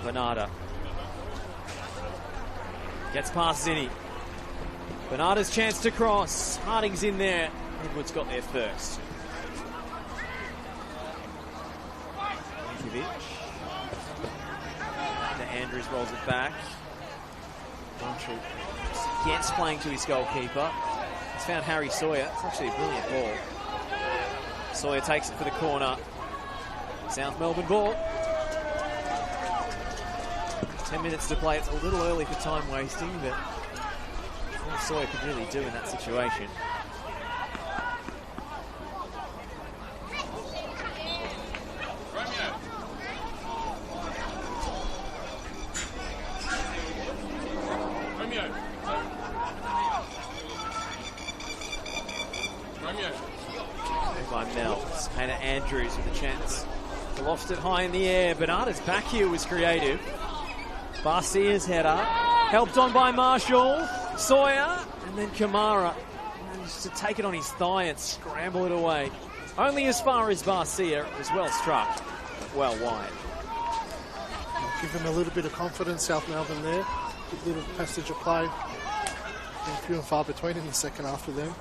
Bernarda gets past Zinni. Bernarda's chance to cross. Harding's in there. Edwards got there first. Jankovic. Andrews rolls it back. Marshall gets playing to his goalkeeper. He's found Harry Sawyer. It's actually a brilliant ball. Sawyer takes it for the corner. South Melbourne ball. 10 minutes to play. It's a little early for time wasting, but what Sawyer could really do in that situation. By Melts. Hannah Andrews with a chance to loft it high in the air. Bernarda's back here was creative. Barcia's header. Helped on by Marshall. Sawyer. And then Kamara managed to take it on his thigh and scramble it away. Only as far as Barcia. It was well struck, but well wide. Give them a little bit of confidence, South Melbourne there. Good little passage of play. And few and far between in the second half for them.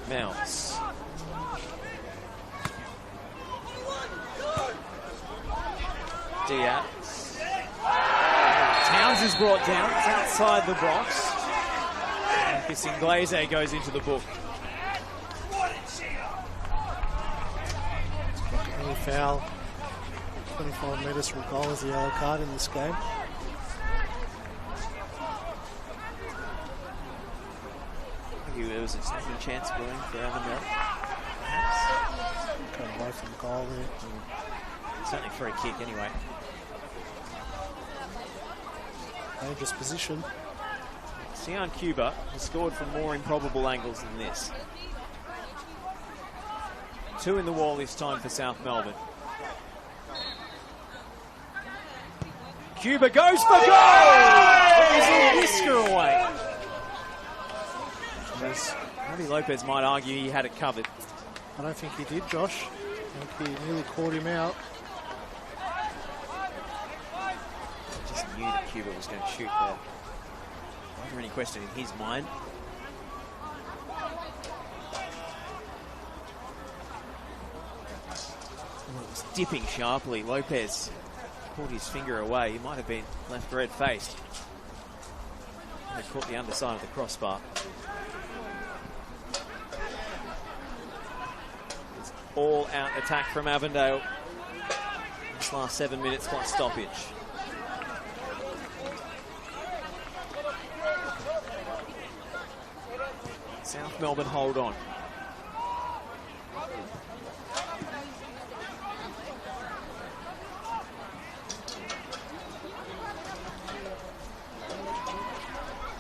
Melts. Diaz. Towns is brought down. It's outside the box. And Kisinglaze goes into the book. Any foul. 25 metres from goal is the yellow card in this game. Maybe there was a second chance going for Avondale. Coming away from the goal there. Certainly free kick anyway. Dangerous position. Sion Cuba has scored from more improbable angles than this. 2 in the wall this time for South Melbourne. Cuba goes for goal! He's a whisker away. Maybe Lopez might argue he had it covered. I don't think he did, Josh. I think he nearly caught him out. I just knew that Cuba was going to shoot there. Wasn't any question in his mind. Well, it was dipping sharply. Lopez pulled his finger away. He might have been left red-faced. He caught the underside of the crossbar. It's all-out attack from Avondale. This last 7 minutes plus stoppage. South Melbourne hold on.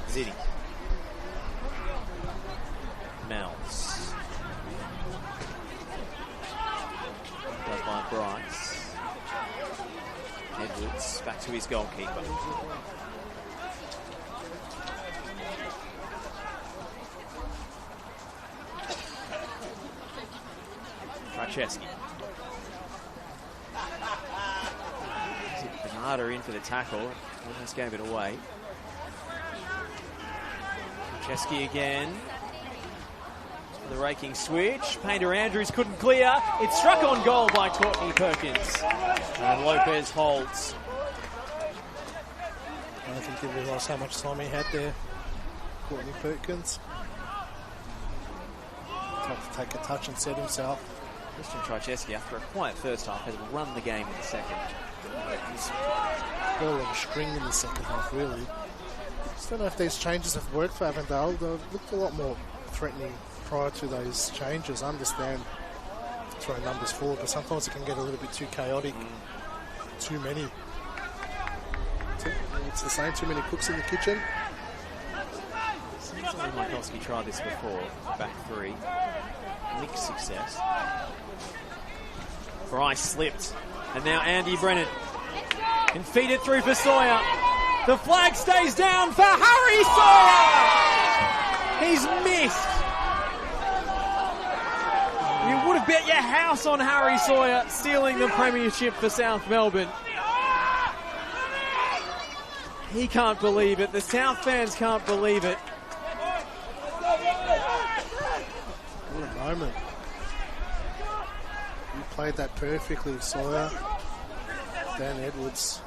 Zinni. Melts. Does by Bryce. Edwards back to his goalkeeper. Franceschi. Bernarda in for the tackle. Almost gave it away. Franceschi again. The raking switch. Painter Andrews couldn't clear. It's struck on goal by Courtney Perkins. And Lopez holds. I don't think he realised how much time he had there. Courtney Perkins. Tried to take a touch and set himself. Christian Franceschi, after a quiet first half, has run the game in the second. He's all on a string in the second half, really. I don't know if these changes have worked for Avondale. They looked a lot more threatening prior to those changes. I understand throwing numbers forward, but sometimes it can get a little bit too chaotic. Too many It's the same, too many cooks in the kitchen. Seems like Mikulski tried this before. Back three. Mixed success. Bryce slipped. And now Andy Brennan can feed it through for Sawyer. The flag stays down for Harry Sawyer! He's missed. You would have bet your house on Harry Sawyer stealing the premiership for South Melbourne. He can't believe it. The South fans can't believe it. What a moment. You played that perfectly, Sawyer. Dan Edwards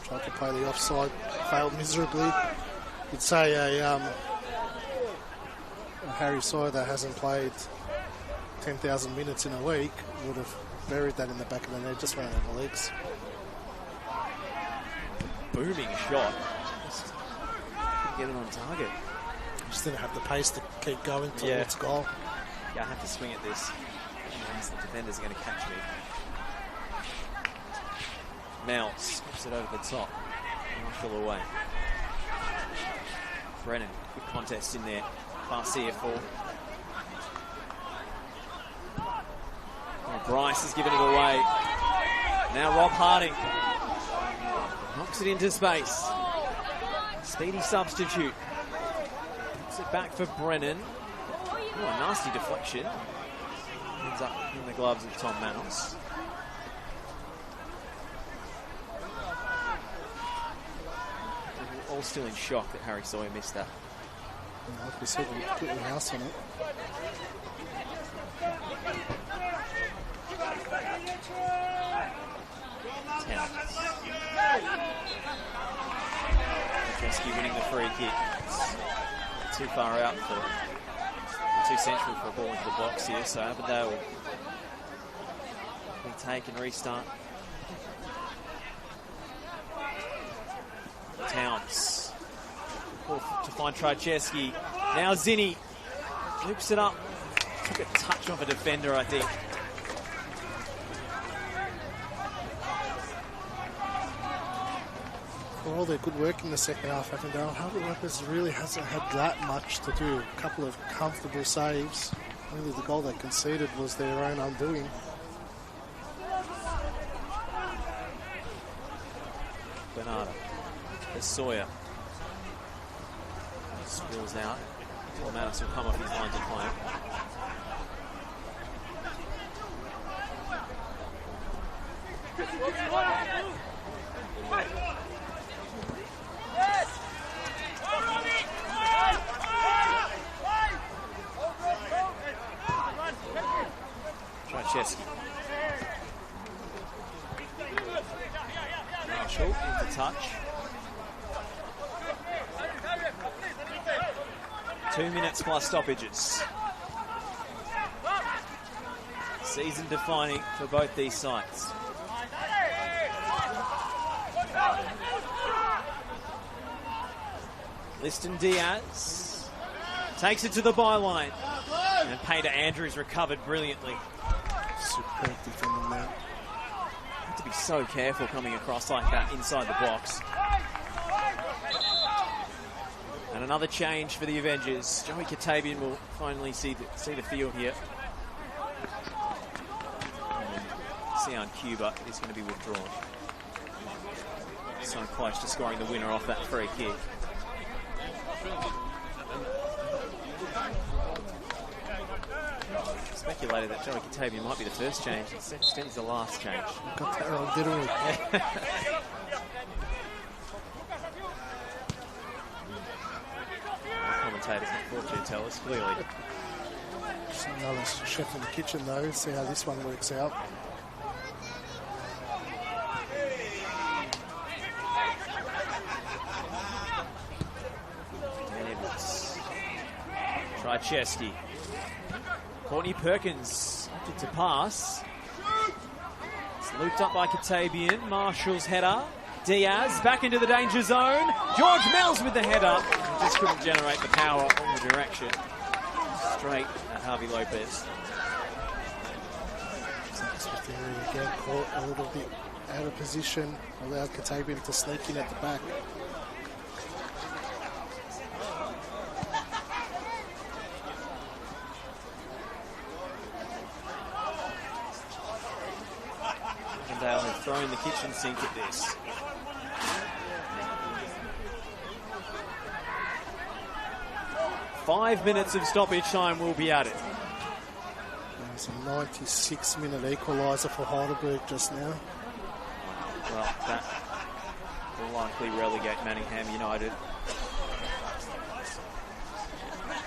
tried to play the offside, failed miserably. You'd say a Harry Sawyer that hasn't played 10,000 minutes in a week would have buried that in the back of the net, just ran out of legs. Booming shot. Just couldn't get it on target. Just didn't have the pace to keep going towards goal. Yeah, I have to swing at this. The defenders are going to catch me. Mel skips it over the top. Marshall away. Brennan, good contest in there. Fast CF4. Oh, Bryce has given it away. Now Rob Harding knocks it into space. Speedy substitute. Puts it back for Brennan. Oh, a nasty deflection. Ends up in the gloves of Tom Manos. We're all still in shock that Harry Sawyer missed that. Like we said, we put your house on it. Keski winning the free kick. It's too far out for, too central for a ball into the box here, so Avondale will take and restart. Towns to find Trajewski. Now Zinni loops it up. Took a touch off a defender, I think. For all their good work in the second half, Avondale, Harvey Lopez really hasn't had that much to do. A couple of comfortable saves. Really, the goal they conceded was their own undoing. Bernardo. There's Sawyer. Spills out. Manos will come off his lines of play. Trajewski. Marshall into touch. 2 minutes plus stoppages. Season defining for both these sides. Liston Diaz takes it to the byline. And Painter Andrews recovered brilliantly. Superb defending there. Have to be so careful coming across like that inside the box. And another change for the Avengers. Joey Katabian will finally see the field here. Sion Cuba is going to be withdrawn. So close to scoring the winner off that free kick. Speculated that Joey Katabian might be the first change. Instead, he's the last change. Got that wrong, didn't we? Commentators not fortunate to tell us, clearly. Just another chef in the kitchen, though. See how this one works out. Trajewski. Courtney Perkins opted to pass. It's looped up by Katabian. Marshall's header. Diaz back into the danger zone. George Mells with the header. Just couldn't generate the power on the direction. Straight at Harvey Lopez. Again, caught a little bit out of position, allowed Katabian to sneak in at the back. Avondale have thrown the kitchen sink at this. Five minutes of stoppage time will be at it. There's a 96-minute equaliser for Heidelberg just now. Well, that will likely relegate Manningham United.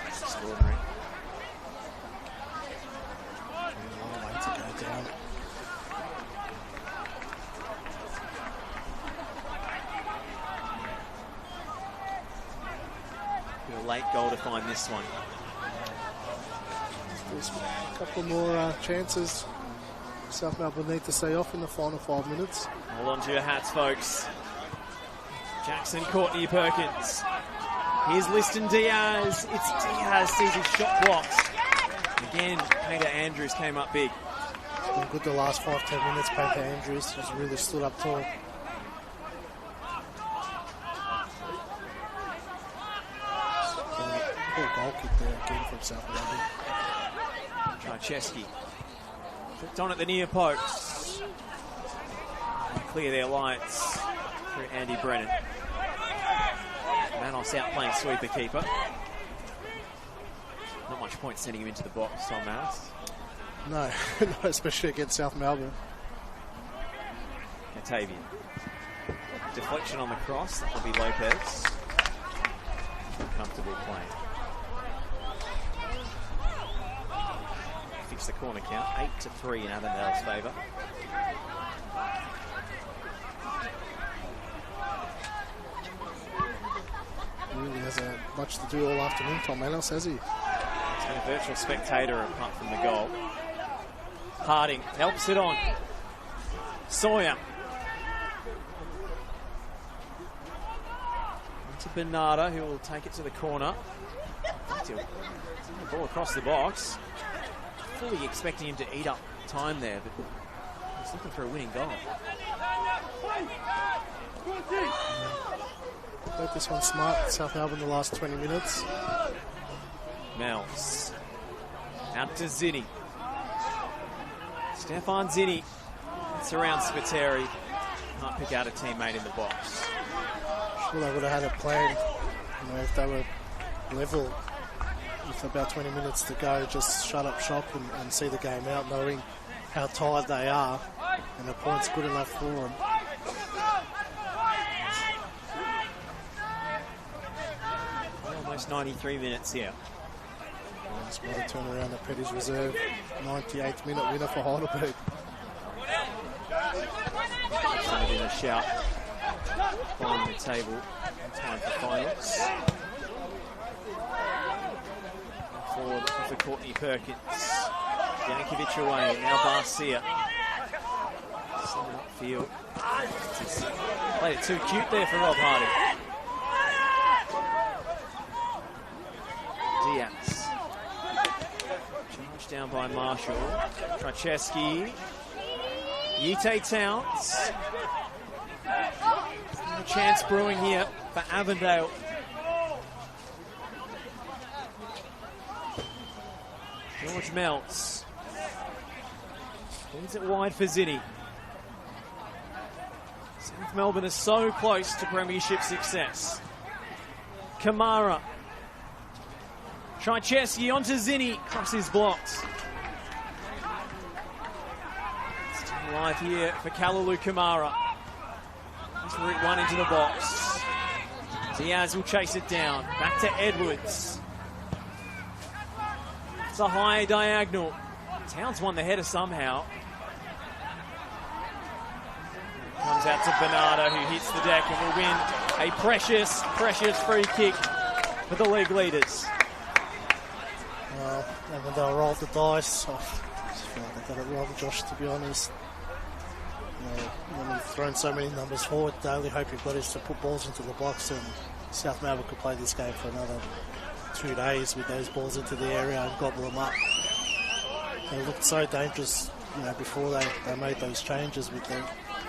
Extraordinary. A long way to go down. A late goal to find this one. There's a couple more chances. South Melbourne need to stay off in the final 5 minutes. Hold on to your hats, folks. Jackson, Courtney Perkins. Here's Liston Diaz. It's Diaz, sees his shot blocked. Again, Painter Andrews came up big. It's been good the last 5-10 minutes. Painter Andrews has really stood up tall. Poor goal kick there again from South Melbourne. Czarcheski. Flipped on at the near post. Clear their lights through Andy Brennan. Manos out playing sweeper keeper. Not much point sending him into the box, Tom Manos. No, no, especially against South Melbourne. Atavian. Deflection on the cross. That will be Lopez. Comfortable playing. Fix the corner count. 8-3 in Avondale's favour. Really hasn't much to do all afternoon, Tom Manos, has he? He's been a virtual spectator apart from the goal. Harding helps it on. Sawyer. To Bernardo, who will take it to the corner. The ball across the box. Fully expecting him to eat up time there, but he's looking for a winning goal. Played this one smart. South Melbourne the last 20 minutes. Mells. Out to Zinni. Stefan Zinni. Surrounds Spiteri. Can't pick out a teammate in the box. Sure, they would have had a plan, you know, if they were level with about 20 minutes to go, just shut up shop and see the game out, knowing how tired they are, and the point's good enough for them. Almost 93 minutes here. Just what a turn around at Petty's reserve. 98th minute winner for Heidelberg. It's been a shout on the table in time for finals. Forward for Courtney Perkins. Yankovic away, now Barcia. Upfield. Played it too cute there for Rob Harding. Diaz. Charged down by Marshall. Czarcheski. Yite Towns. A chance brewing here for Avondale. George Meltz. Leads it wide for Zinni. South Melbourne is so close to premiership success. Kamara. Czarcheski onto Zinni. Crosses blocked. Still alive here for Kalalu Kamara. He's route one into the box. Diaz will chase it down. Back to Edwards. It's a high diagonal. Towns won the header somehow. Comes out to Bernardo, who hits the deck and will win a precious, precious free kick for the league leaders. Well, Avondale rolled the dice. I just feel like they got it wrong, Josh, to be honest. You know, when you've thrown so many numbers forward, the only hope you've got is to put balls into the box, and South Melbourne could play this game for another 2 days with those balls into the area and gobble them up. They looked so dangerous, you know, before they made those changes with the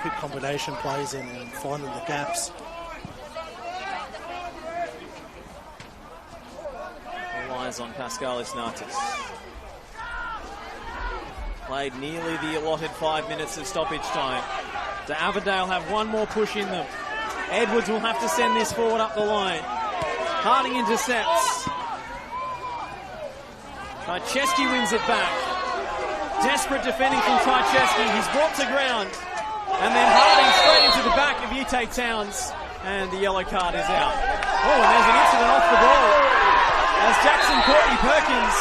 quick combination plays and finding the gaps. All eyes on Pascal Isnatis. Played nearly the allotted 5 minutes of stoppage time. Do Avondale have one more push in them? Edwards will have to send this forward up the line. Harding intercepts. Trycheski wins it back. Desperate defending from Trycheski. He's brought to ground. And then Harding straight into the back of Ute Towns. And the yellow card is out. Oh, and there's an incident off the ball. As Jackson Courtney Perkins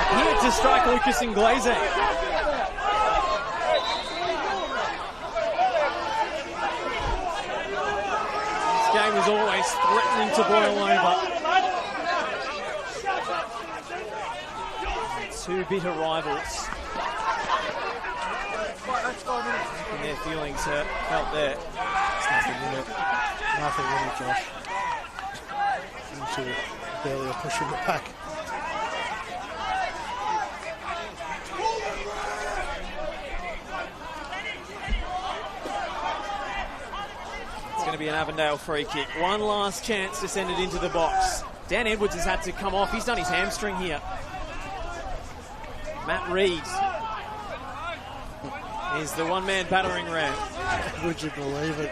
appeared to strike Lucas Inglese. This game is always threatening to boil over. Two bitter rivals. And their feelings felt there. There's nothing in it. Nothing in it, Josh. Into barely a push in the pack. It's going to be an Avondale free kick. One last chance to send it into the box. Dan Edwards has had to come off. He's done his hamstring here. Matt Reed is the one-man battering ram. Would you believe it?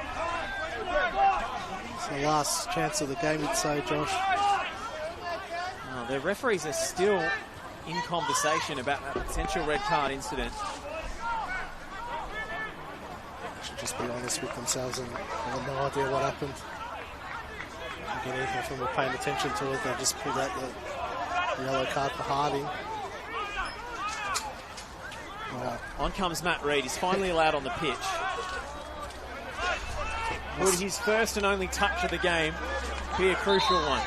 It's the last chance of the game, you'd say, Josh. Oh, the referees are still in conversation about that potential red card incident. Should just be honest with themselves and have no idea what happened. Again, even if they were paying attention to it, they just pulled out the yellow card for Harding. On comes Matt Reed. He's finally allowed on the pitch. Would his first and only touch of the game be a crucial one?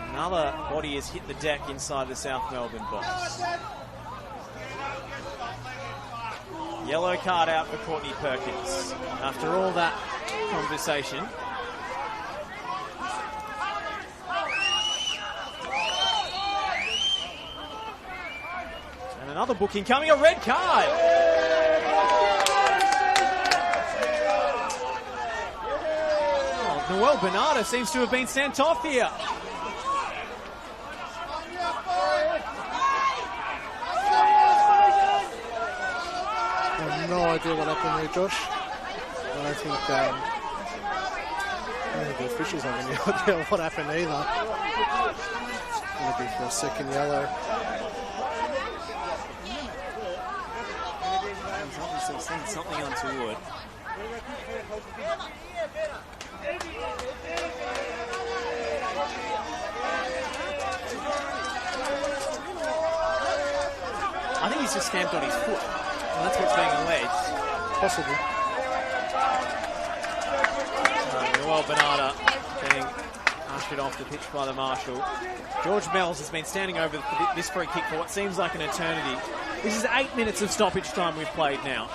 Another body has hit the deck inside the South Melbourne box. Yellow card out for Courtney Perkins. After all that conversation. Another booking coming, a red card. Oh, Noel Bernardo seems to have been sent off here. I have no idea what happened there, Josh. I don't think the officials have any idea what happened either. It's going to be for a second yellow. Obviously seen something untoward. I think he's just stamped on his foot. And that's what's being alleged. Possibly. Noel Bernardo being ushered off the pitch by the marshal. George Mells has been standing over this free kick for what seems like an eternity. This is 8 minutes of stoppage time we've played now.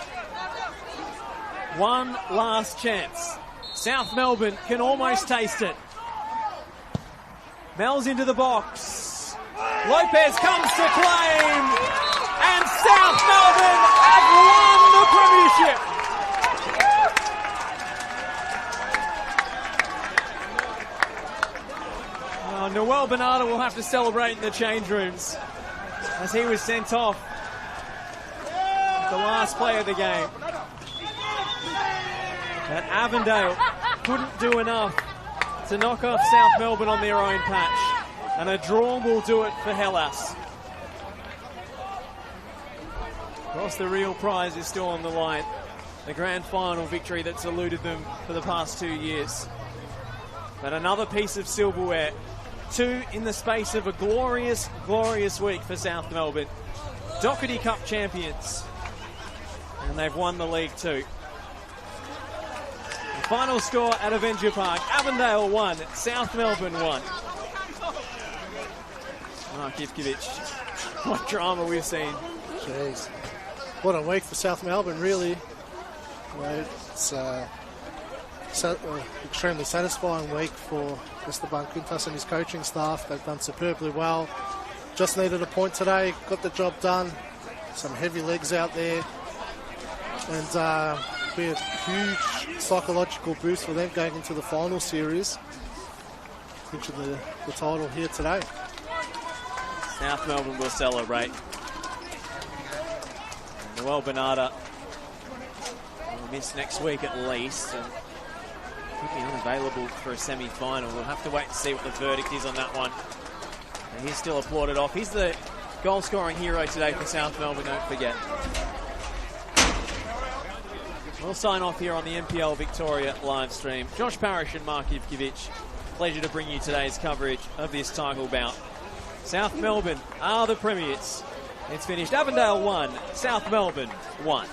One last chance. South Melbourne can almost taste it. Mel's into the box. Lopez comes to claim. And South Melbourne have won the premiership. Oh, Noel Bernardo will have to celebrate in the change rooms as he was sent off. The last play of the game. And Avondale couldn't do enough to knock off South Melbourne on their own patch. And a draw will do it for Hellas. Of course, the real prize is still on the line. The grand final victory that's eluded them for the past 2 years. But another piece of silverware. 2 in the space of a glorious, glorious week for South Melbourne. Doherty Cup champions. And they've won the league too. The final score at Avenger Park. Avondale 1, South Melbourne 1. Mark Ivkovic, what drama we've seen. Jeez. What a week for South Melbourne, really. It's extremely satisfying week for Esteban Quintas and his coaching staff. They've done superbly well. just needed a point today, got the job done. Some heavy legs out there, and be a huge psychological boost for them going into the final series, clinching the title here today. South Melbourne will celebrate. Noel Bernarda will miss next week at least, and could be unavailable for a semi-final. We'll have to wait and see what the verdict is on that one. And he's still applauded off. He's the goal-scoring hero today for South Melbourne, don't forget. We'll sign off here on the NPL Victoria live stream. Josh Parrish and Mark Ivkovic, pleasure to bring you today's coverage of this title bout. South Melbourne are the premiers. It's finished Avondale 1, South Melbourne 1.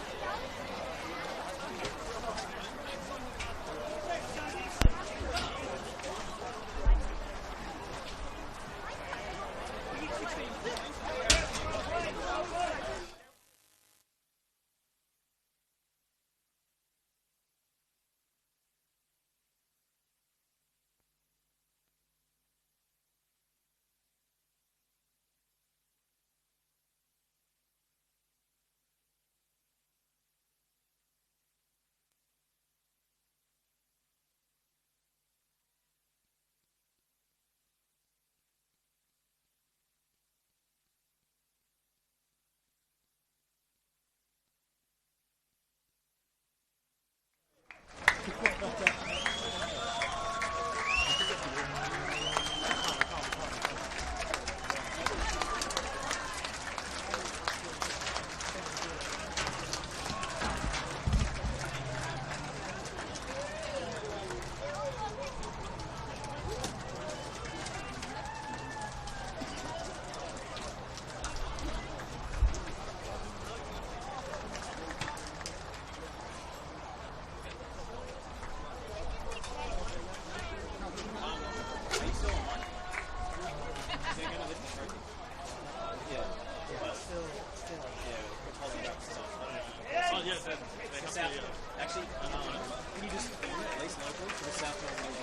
Actually, can you just film it at least local to the South Melbourne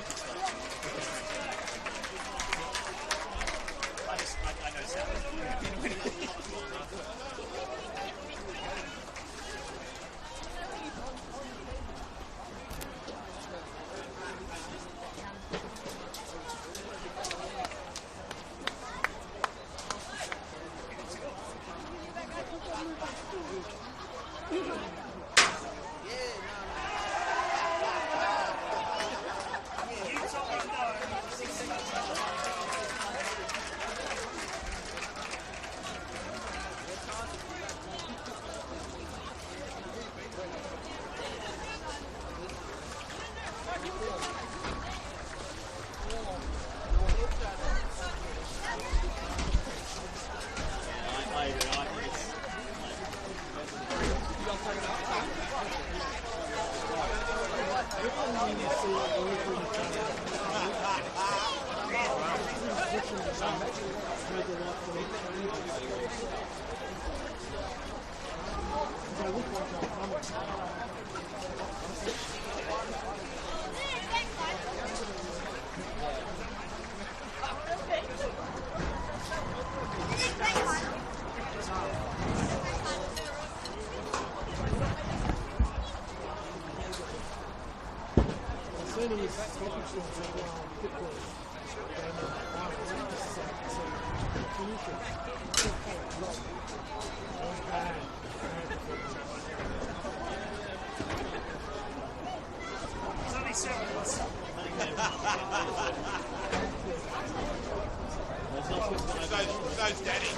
I know South. Those daddy.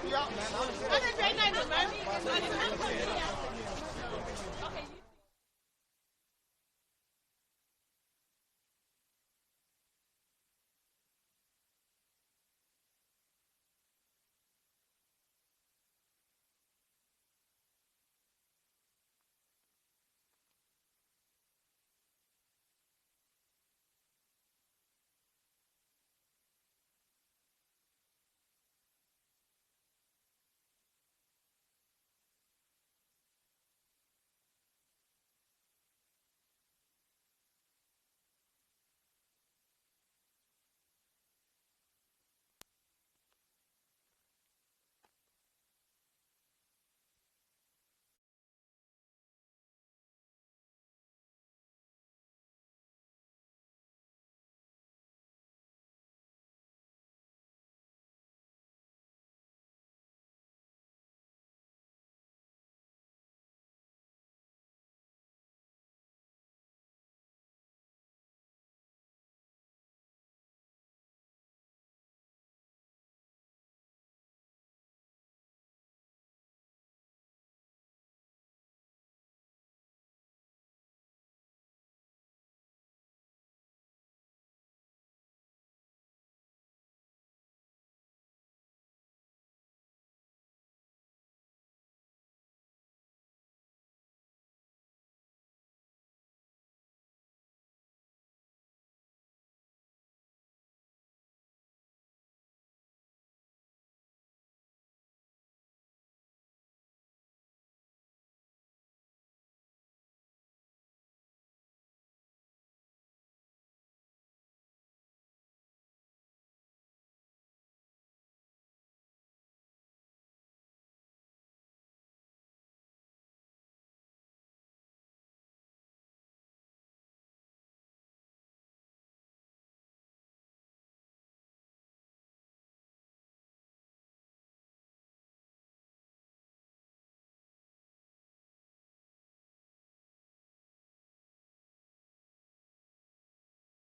I'm a great name,